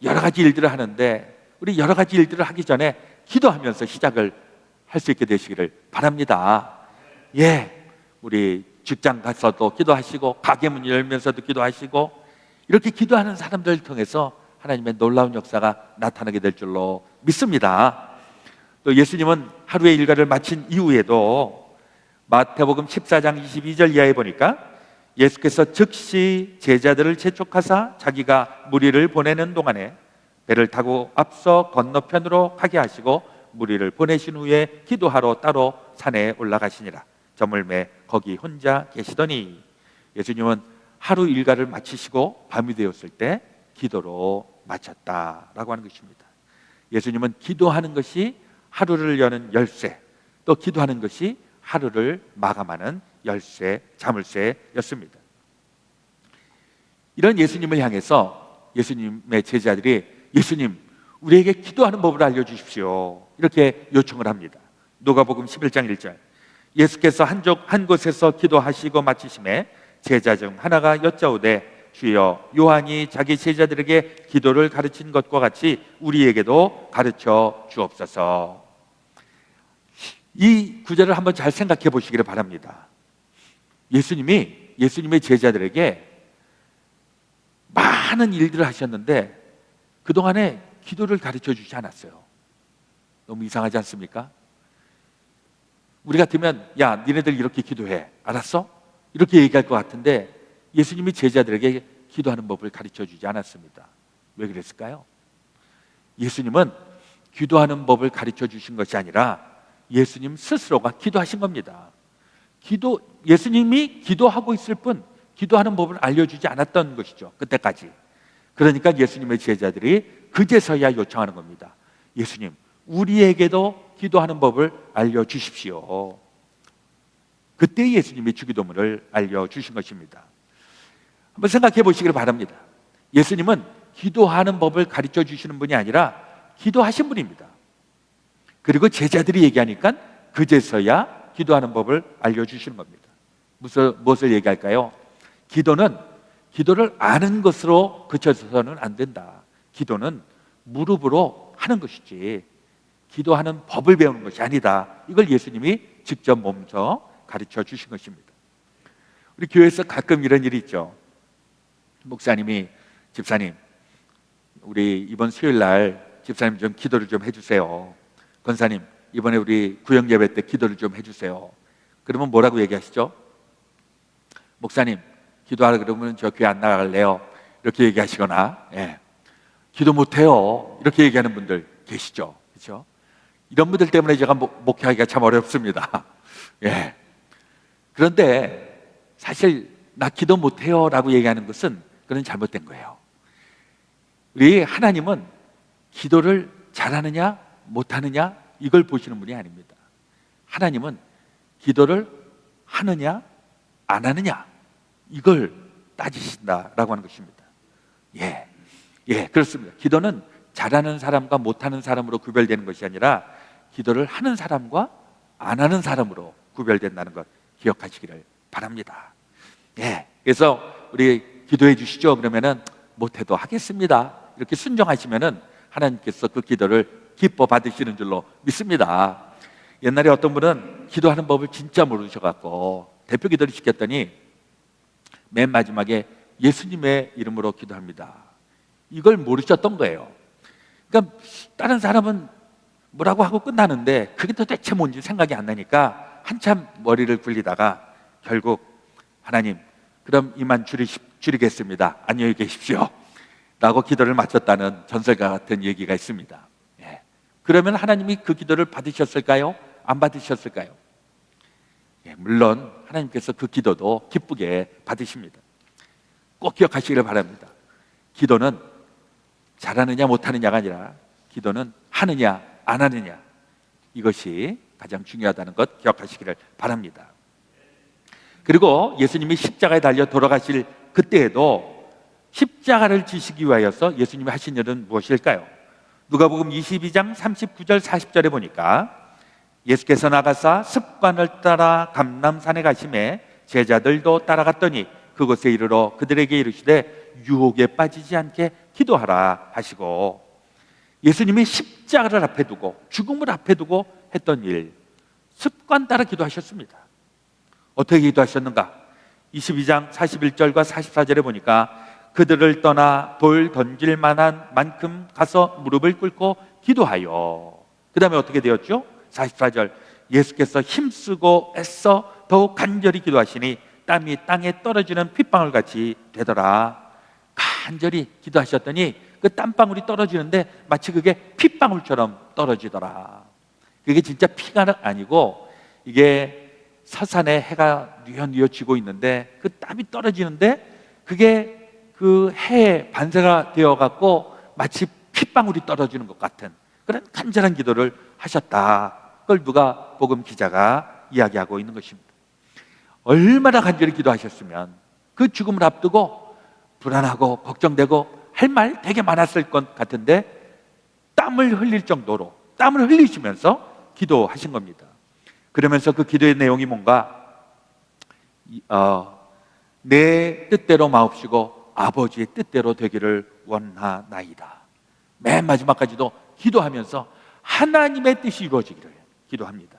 여러 가지 일들을 하는데 우리 여러 가지 일들을 하기 전에 기도하면서 시작을 할 수 있게 되시기를 바랍니다. 예, 우리 직장 가서도 기도하시고 가게 문 열면서도 기도하시고 이렇게 기도하는 사람들을 통해서 하나님의 놀라운 역사가 나타나게 될 줄로 믿습니다. 또 예수님은 하루의 일과를 마친 이후에도 마태복음 14장 22절 이하에 보니까 예수께서 즉시 제자들을 재촉하사 자기가 무리를 보내는 동안에 배를 타고 앞서 건너편으로 가게 하시고 무리를 보내신 후에 기도하러 따로 산에 올라가시니라. 저물매 거기 혼자 계시더니 예수님은 하루 일과를 마치시고 밤이 되었을 때 기도로 마쳤다라고 하는 것입니다. 예수님은 기도하는 것이 하루를 여는 열쇠, 또 기도하는 것이 하루를 마감하는 열쇠, 자물쇠였습니다. 이런 예수님을 향해서 예수님의 제자들이 예수님, 우리에게 기도하는 법을 알려주십시오, 이렇게 요청을 합니다. 누가복음 11장 1절, 예수께서 한 곳에서 기도하시고 마치심에 제자 중 하나가 여짜오되 주여, 요한이 자기 제자들에게 기도를 가르친 것과 같이 우리에게도 가르쳐 주옵소서. 이 구절을 한번 잘 생각해 보시기를 바랍니다. 예수님의 제자들에게 많은 일들을 하셨는데 그동안에 기도를 가르쳐 주지 않았어요. 너무 이상하지 않습니까? 우리 같으면 야, 니네들 이렇게 기도해, 알았어? 이렇게 얘기할 것 같은데 예수님이 제자들에게 기도하는 법을 가르쳐 주지 않았습니다. 왜 그랬을까요? 예수님은 기도하는 법을 가르쳐 주신 것이 아니라 예수님 스스로가 기도하신 겁니다. 예수님이 기도하고 있을 뿐 기도하는 법을 알려주지 않았던 것이죠, 그때까지. 그러니까 예수님의 제자들이 그제서야 요청하는 겁니다. 예수님, 우리에게도 기도하는 법을 알려주십시오. 그때 예수님이 주기도문을 알려주신 것입니다. 한번 생각해 보시기를 바랍니다. 예수님은 기도하는 법을 가르쳐 주시는 분이 아니라 기도하신 분입니다. 그리고 제자들이 얘기하니까 그제서야 기도하는 법을 알려주시는 겁니다. 무엇을 얘기할까요? 기도를 아는 것으로 그쳐서는 안 된다. 기도는 무릎으로 하는 것이지 기도하는 법을 배우는 것이 아니다. 이걸 예수님이 직접 몸소 가르쳐 주신 것입니다. 우리 교회에서 가끔 이런 일이 있죠. 목사님이 집사님, 우리 이번 수요일 날 집사님 좀 기도를 좀 해주세요. 권사님, 이번에 우리 구역 예배 때 기도를 좀 해주세요. 그러면 뭐라고 얘기하시죠? 목사님, 기도하라 그러면 저 교회 안 나갈래요, 이렇게 얘기하시거나, 예, 기도 못해요, 이렇게 얘기하는 분들 계시죠, 그렇죠? 이런 분들 때문에 제가 목회하기가 참 어렵습니다. 예. 그런데 사실 나 기도 못해요 라고 얘기하는 것은 그건 잘못된 거예요. 우리 하나님은 기도를 잘하느냐 못하느냐 이걸 보시는 분이 아닙니다. 하나님은 기도를 하느냐 안 하느냐 이걸 따지신다라고 하는 것입니다. 예, 그렇습니다. 기도는 잘하는 사람과 못하는 사람으로 구별되는 것이 아니라 기도를 하는 사람과 안 하는 사람으로 구별된다는 것 기억하시기를 바랍니다. 예, 그래서 우리 기도해 주시죠. 그러면은 못해도 하겠습니다, 이렇게 순종하시면은 하나님께서 그 기도를 기뻐 받으시는 줄로 믿습니다. 옛날에 어떤 분은 기도하는 법을 진짜 모르셔갖고 대표 기도를 시켰더니 맨 마지막에 예수님의 이름으로 기도합니다, 이걸 모르셨던 거예요. 그러니까 다른 사람은 뭐라고 하고 끝나는데 그게 도대체 뭔지 생각이 안 나니까 한참 머리를 굴리다가 결국 하나님, 그럼 이만 줄이겠습니다, 안녕히 계십시오 라고 기도를 마쳤다는 전설과 같은 얘기가 있습니다. 예. 그러면 하나님이 그 기도를 받으셨을까요? 안 받으셨을까요? 예, 물론 하나님께서 그 기도도 기쁘게 받으십니다. 꼭 기억하시기를 바랍니다. 기도는 잘하느냐 못하느냐가 아니라 기도는 하느냐 안 하느냐, 이것이 가장 중요하다는 것 기억하시기를 바랍니다. 그리고 예수님이 십자가에 달려 돌아가실 그때에도 십자가를 지시기 위하여서 예수님이 하신 일은 무엇일까요? 누가복음 22장 39절 40절에 보니까 예수께서 나가사 습관을 따라 감람산에 가심에 제자들도 따라갔더니 그곳에 이르러 그들에게 이르시되 유혹에 빠지지 않게 기도하라 하시고, 예수님이 십자가를 앞에 두고 죽음을 앞에 두고 했던 일, 습관 따라 기도하셨습니다. 어떻게 기도하셨는가? 22장 41절과 44절에 보니까 그들을 떠나 돌 던질 만한 만큼 가서 무릎을 꿇고 기도하여, 그 다음에 어떻게 되었죠? 44절, 예수께서 힘쓰고 애써 더욱 간절히 기도하시니 땀이 땅에 떨어지는 핏방울 같이 되더라. 간절히 기도하셨더니 그 땀방울이 떨어지는데 마치 그게 핏방울처럼 떨어지더라. 그게 진짜 피가 아니고 이게 서산에 해가 뉘어뉘어 지고 있는데 그 땀이 떨어지는데 그게 그 해에 반사가 되어 갖고 마치 핏방울이 떨어지는 것 같은 그런 간절한 기도를 하셨다. 그걸 누가복음 기자가 이야기하고 있는 것입니다. 얼마나 간절히 기도하셨으면 그 죽음을 앞두고 불안하고 걱정되고 할 말 되게 많았을 것 같은데 땀을 흘릴 정도로 땀을 흘리시면서 기도하신 겁니다. 그러면서 그 기도의 내용이 뭔가, 내 뜻대로 마옵시고 아버지의 뜻대로 되기를 원하나이다. 맨 마지막까지도 기도하면서 하나님의 뜻이 이루어지기를 기도합니다.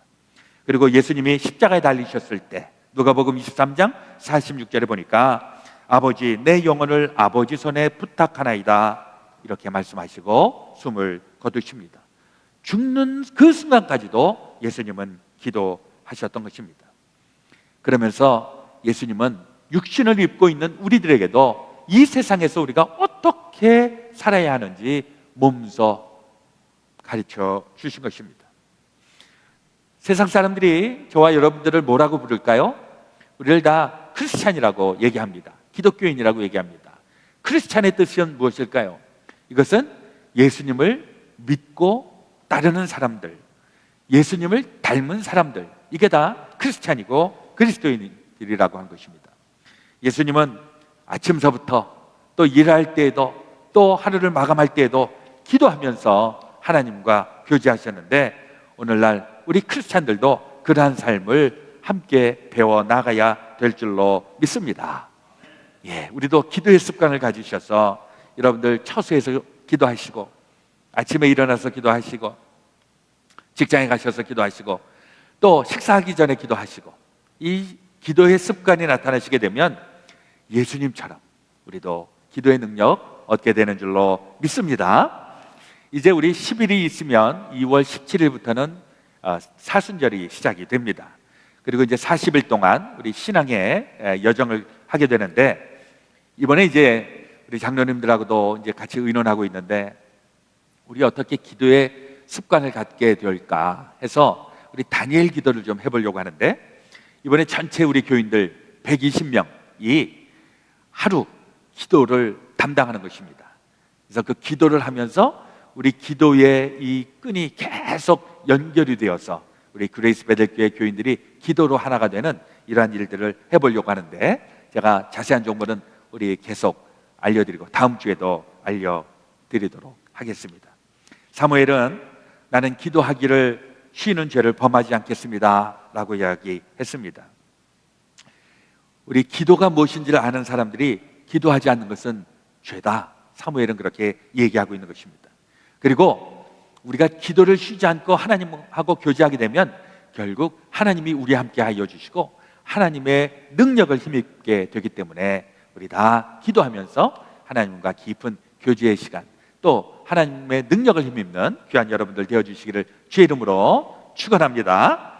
그리고 예수님이 십자가에 달리셨을 때 누가복음 23장 46절에 보니까 아버지, 내 영혼을 아버지 손에 부탁하나이다 이렇게 말씀하시고 숨을 거두십니다. 죽는 그 순간까지도 예수님은 기도하셨던 것입니다. 그러면서 예수님은 육신을 입고 있는 우리들에게도 이 세상에서 우리가 어떻게 살아야 하는지 몸소 가르쳐 주신 것입니다. 세상 사람들이 저와 여러분들을 뭐라고 부를까요? 우리를 다 크리스찬이라고 얘기합니다. 기독교인이라고 얘기합니다. 크리스찬의 뜻은 무엇일까요? 이것은 예수님을 믿고 따르는 사람들, 예수님을 닮은 사람들, 이게 다 크리스찬이고 그리스도인들이라고 하는 것입니다. 예수님은 아침서부터 또 일할 때에도 또 하루를 마감할 때에도 기도하면서 하나님과 교제하셨는데 오늘날 우리 크리스찬들도 그러한 삶을 함께 배워 나가야 될 줄로 믿습니다. 우리도 기도의 습관을 가지셔서 여러분들 처소에서 기도하시고 아침에 일어나서 기도하시고 직장에 가셔서 기도하시고 또 식사하기 전에 기도하시고 이 기도의 습관이 나타나시게 되면 예수님처럼 우리도 기도의 능력 얻게 되는 줄로 믿습니다. 이제 우리 10일이 있으면 2월 17일부터는 사순절이 시작이 됩니다. 그리고 이제 40일 동안 우리 신앙의 여정을 하게 되는데 이번에 이제 우리 장로님들하고도 이제 같이 의논하고 있는데 우리 어떻게 기도의 습관을 갖게 될까 해서 우리 다니엘 기도를 좀 해보려고 하는데 이번에 전체 우리 교인들 120명이 하루 기도를 담당하는 것입니다. 그래서 그 기도를 하면서 우리 기도의 이 끈이 계속 연결이 되어서 우리 그레이스 베델교회 교인들이 기도로 하나가 되는 이러한 일들을 해보려고 하는데 제가 자세한 정보는 우리 계속 알려드리고 다음 주에도 알려드리도록 하겠습니다. 사무엘은 나는 기도하기를 쉬는 죄를 범하지 않겠습니다 라고 이야기했습니다. 우리 기도가 무엇인지를 아는 사람들이 기도하지 않는 것은 죄다. 사무엘은 그렇게 얘기하고 있는 것입니다. 그리고 우리가 기도를 쉬지 않고 하나님하고 교제하게 되면 결국 하나님이 우리와 함께 하여 주시고 하나님의 능력을 힘입게 되기 때문에 우리 다 기도하면서 하나님과 깊은 교제의 시간 또 하나님의 능력을 힘입는 귀한 여러분들 되어주시기를 주의 이름으로 축원합니다.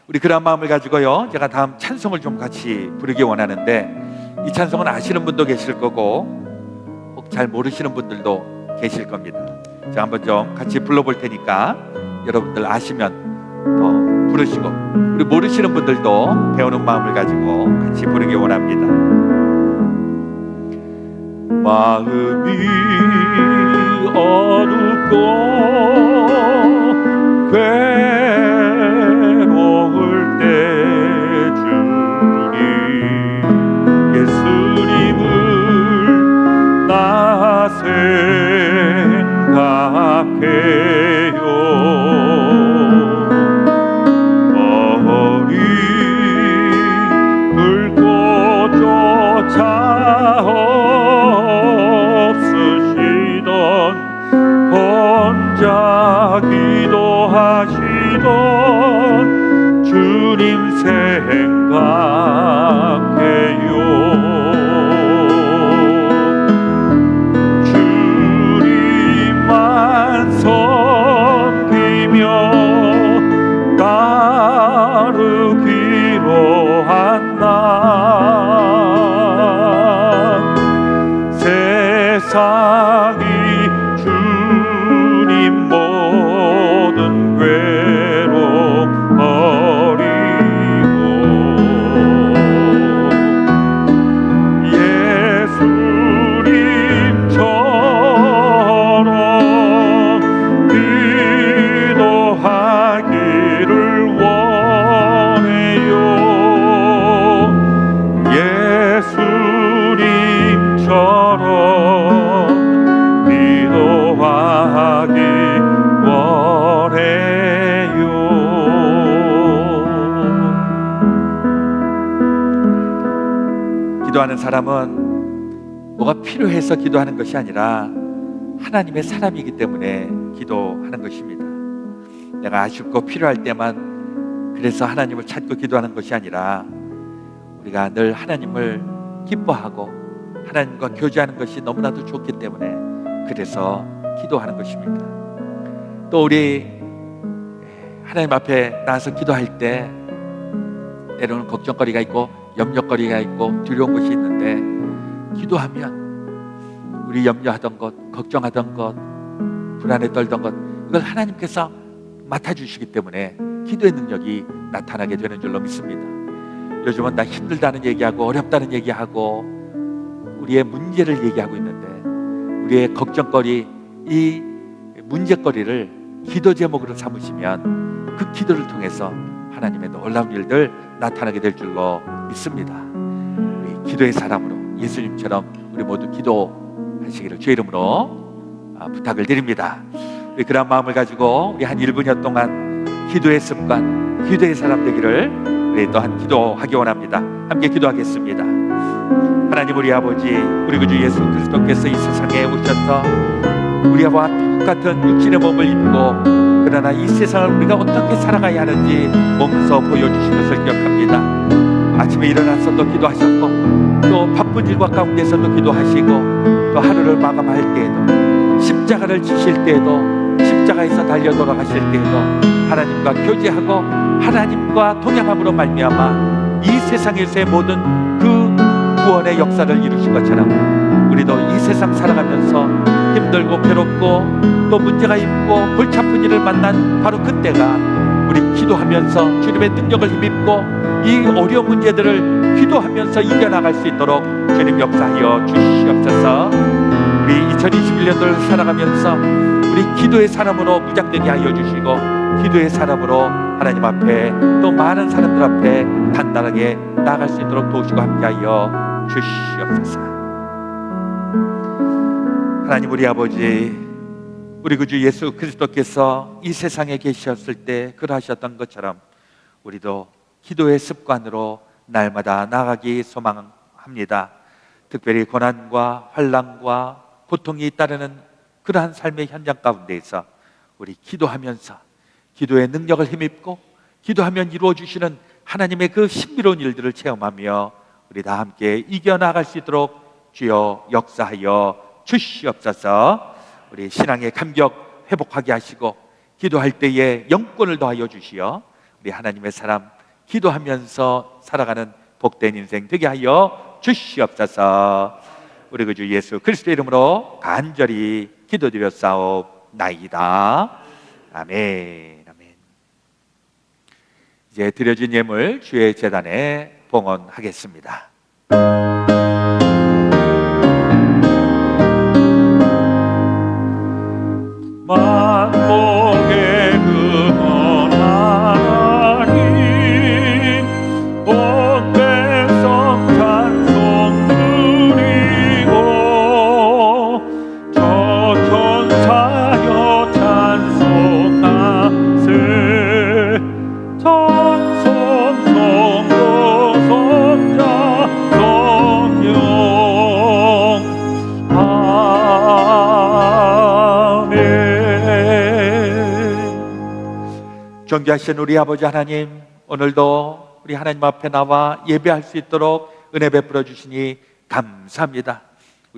우리 그런 마음을 가지고요 제가 다음 찬송을 좀 같이 부르기 원하는데 이 찬송은 아시는 분도 계실 거고 혹 잘 모르시는 분들도 계실 겁니다. 제가 한번 좀 같이 불러볼 테니까 여러분들 아시면 또 부르시고 우리 모르시는 분들도 배우는 마음을 가지고 같이 부르기 원합니다. 마음이 어둡고 괴로울 때 주님 예수님을 나 생각해요. 머리 붉고 쫓아 혼자 기도하시던 주님 생각해요. 주님만 섬기며 따르기로 한 날 세상이 주님 모든 괴로움 버리고 예수님처럼 기도하기를 원해요. 예수님처럼 기도하기 원해요. 기도하는 사람은 뭐가 필요해서 기도하는 것이 아니라 하나님의 사람이기 때문에 기도하는 것입니다. 내가 아쉽고 필요할 때만 그래서 하나님을 찾고 기도하는 것이 아니라 우리가 늘 하나님을 기뻐하고 하나님과 교제하는 것이 너무나도 좋기 때문에 그래서 기도하는 것입니다. 또 우리 하나님 앞에 나와서 기도할 때 때로는 걱정거리가 있고 염려거리가 있고 두려운 것이 있는데 기도하면 우리 염려하던 것, 걱정하던 것, 불안에 떨던 것 이걸 하나님께서 맡아주시기 때문에 기도의 능력이 나타나게 되는 줄로 믿습니다. 요즘은 나 힘들다는 얘기하고 어렵다는 얘기하고 우리의 문제를 얘기하고 있는데 우리의 걱정거리, 이 문제거리를 기도 제목으로 삼으시면 그 기도를 통해서 하나님의 놀라운 일들 나타나게 될 줄로 믿습니다. 우리 기도의 사람으로 예수님처럼 우리 모두 기도하시기를 주의 이름으로 부탁을 드립니다. 우리 그런 마음을 가지고 우리 한 1분여 동안 기도의 습관, 기도의 사람 되기를 우리 또한 기도하기 원합니다. 함께 기도하겠습니다. 하나님 우리 아버지, 우리 구주 예수 그리스도께서 이 세상에 오셔서 우리와 똑같은 육신의 몸을 입고 그러나 이 세상을 우리가 어떻게 살아가야 하는지 몸소 보여주신 것을 기억합니다. 아침에 일어나서도 기도하셨고 또 바쁜 일과 가운데서도 기도하시고 또 하루를 마감할 때에도 십자가를 지실 때에도 십자가에서 달려 돌아가실 때에도 하나님과 교제하고 하나님과 동행함으로 말미암아 이 세상에서의 모든 그 구원의 역사를 이루신 것처럼 우리도 이 세상 살아가면서 힘들고 괴롭고 또 문제가 있고 골치 아픈 일을 만난 바로 그때가 우리 기도하면서 주님의 능력을 힘입고 이 어려운 문제들을 기도하면서 이겨나갈 수 있도록 주님 역사하여 주시옵소서. 우리 2021년도를 살아가면서 우리 기도의 사람으로 무장되게 하여 주시고 기도의 사람으로 하나님 앞에 또 많은 사람들 앞에 단단하게 나아갈 수 있도록 도우시고 함께하여 주시옵소서. 하나님 우리 아버지, 우리 구주 예수 그리스도께서 이 세상에 계셨을 때 그러하셨던 것처럼 우리도 기도의 습관으로 날마다 나아가기 소망합니다. 특별히 고난과 환난과 고통이 따르는 그러한 삶의 현장 가운데에서 우리 기도하면서 기도의 능력을 힘입고 기도하면 이루어주시는 하나님의 그 신비로운 일들을 체험하며 우리 다 함께 이겨나갈 수 있도록 주여 역사하여 주시옵소서. 우리 신앙의 감격 회복하게 하시고 기도할 때에 영권을 더하여 주시어 우리 하나님의 사람 기도하면서 살아가는 복된 인생 되게 하여 주시옵소서. 우리 구주 예수 그리스도의 이름으로 간절히 기도드렸사옵나이다. 아멘. 아멘. 이제 드려진 예물 주의 제단에 봉헌하겠습니다. 만복의 근원 하나님 온 백성 찬송 드리고 저 천사여 찬송하세 찬송 성도 성자 성령 아멘. 존귀하신 우리 아버지 하나님, 오늘도 우리 하나님 앞에 나와 예배할 수 있도록 은혜 베풀어 주시니 감사합니다.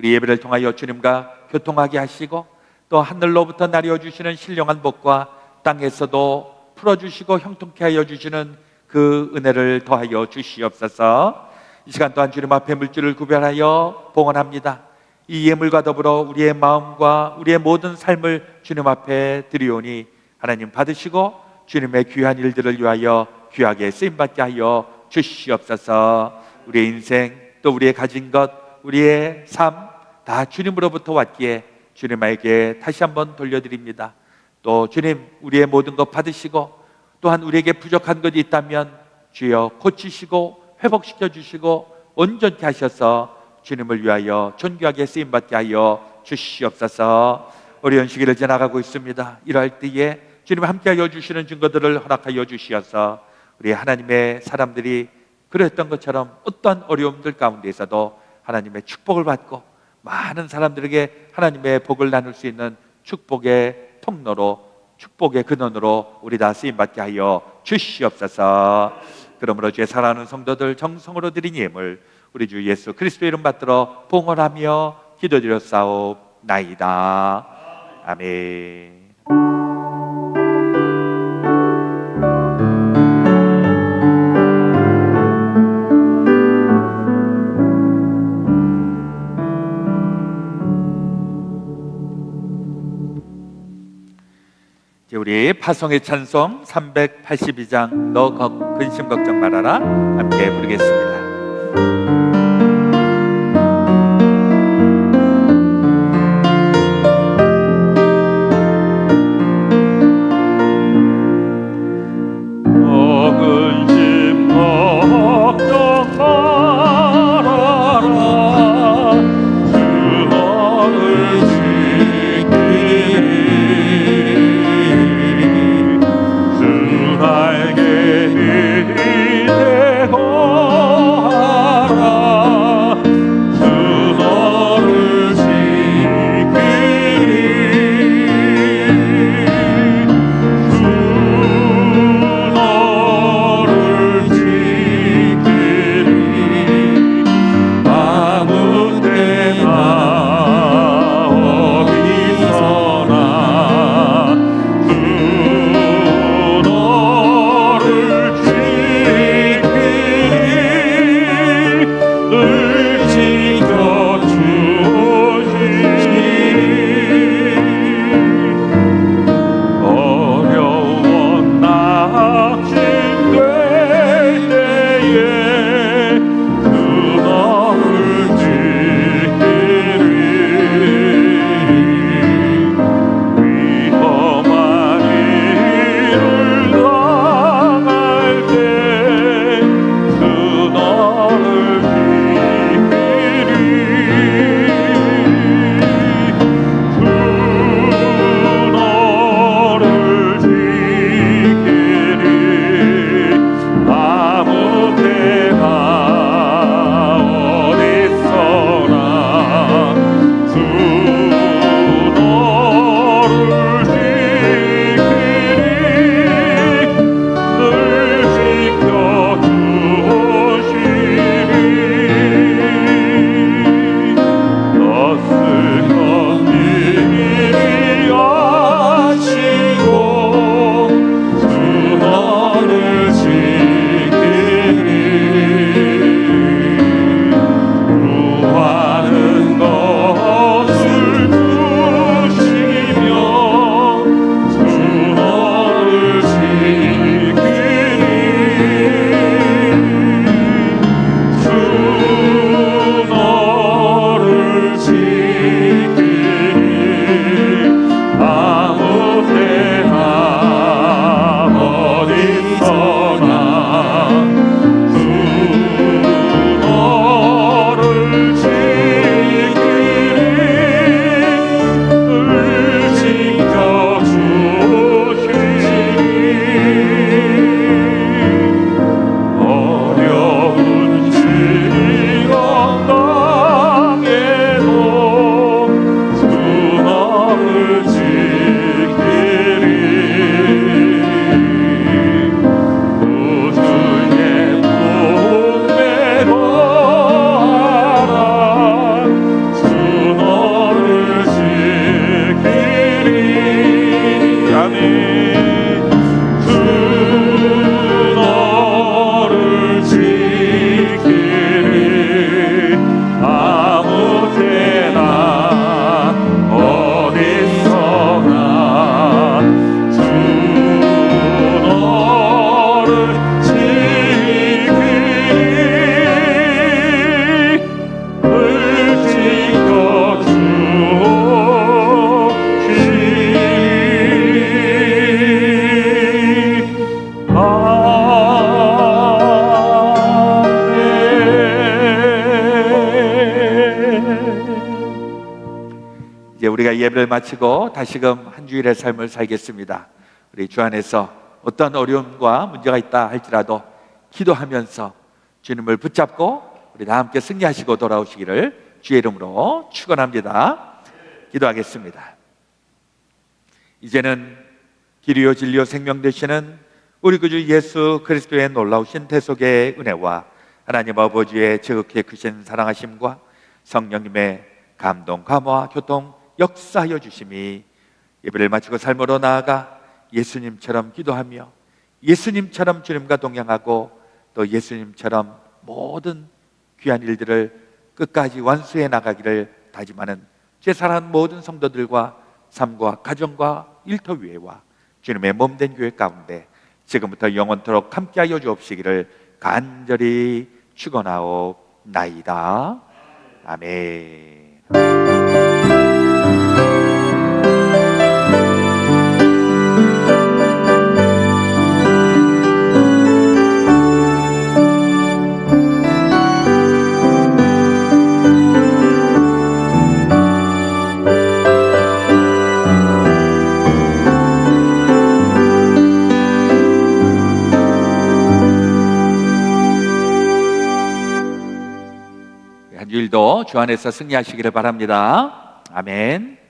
우리 예배를 통하여 주님과 교통하게 하시고 또 하늘로부터 내려주시는 신령한 복과 땅에서도 풀어주시고 형통케 하여 주시는 그 은혜를 더하여 주시옵소서. 이 시간 또한 주님 앞에 물질을 구별하여 봉헌합니다. 이 예물과 더불어 우리의 마음과 우리의 모든 삶을 주님 앞에 드리오니 하나님 받으시고 주님의 귀한 일들을 위하여 귀하게 쓰임받게 하여 주시옵소서. 우리의 인생 또 우리의 가진 것, 우리의 삶 다 주님으로부터 왔기에 주님에게 다시 한번 돌려드립니다. 또 주님, 우리의 모든 것 받으시고 또한 우리에게 부족한 것이 있다면 주여 고치시고 회복시켜 주시고 온전케 하셔서 주님을 위하여 존귀하게 쓰임받게 하여 주시옵소서. 어려운 시기를 지나가고 있습니다. 이럴 때에 주님 함께하여 주시는 증거들을 허락하여 주시어서 우리 하나님의 사람들이 그랬던 것처럼 어떤 어려움들 가운데서도 하나님의 축복을 받고 많은 사람들에게 하나님의 복을 나눌 수 있는 축복의 통로로, 축복의 근원으로 우리 다 쓰임받게 하여 주시옵소서. 그러므로 주의 사랑하는 성도들 정성으로 드린 예물 우리 주 예수 그리스도 이름 받들어 봉헌하며 기도드렸사옵나이다. 아멘. 우리 파송의 찬송 382장 너 근심 걱정 말아라 함께 부르겠습니다. 너 근심 걱정 말아라 주 너를 지키리 어려운 시간 이제 우리가 예배를 마치고 다시금 한 주일의 삶을 살겠습니다. 우리 주 안에서 어떤 어려움과 문제가 있다 할지라도 기도하면서 주님을 붙잡고 우리 다 함께 승리하시고 돌아오시기를 주의 이름으로 축원합니다. 기도하겠습니다. 이제는 길이요 진리요 생명 되시는 우리 구주 예수 그리스도의 놀라우신 대속의 은혜와 하나님 아버지의 지극히 크신 사랑하심과 성령님의 감동, 감화, 교통, 역사하여 주심이 예배를 마치고 삶으로 나아가 예수님처럼 기도하며 예수님처럼 주님과 동행하고 또 예수님처럼 모든 귀한 일들을 끝까지 완수해 나가기를 다짐하는 제 사랑하는 모든 성도들과 삶과 가정과 일터위에와 주님의 몸된 교회 가운데 지금부터 영원토록 함께하여 주옵시기를 간절히 축원하옵나이다. 아멘. 한 주일도 주 안에서 승리하시기를 바랍니다. 아멘.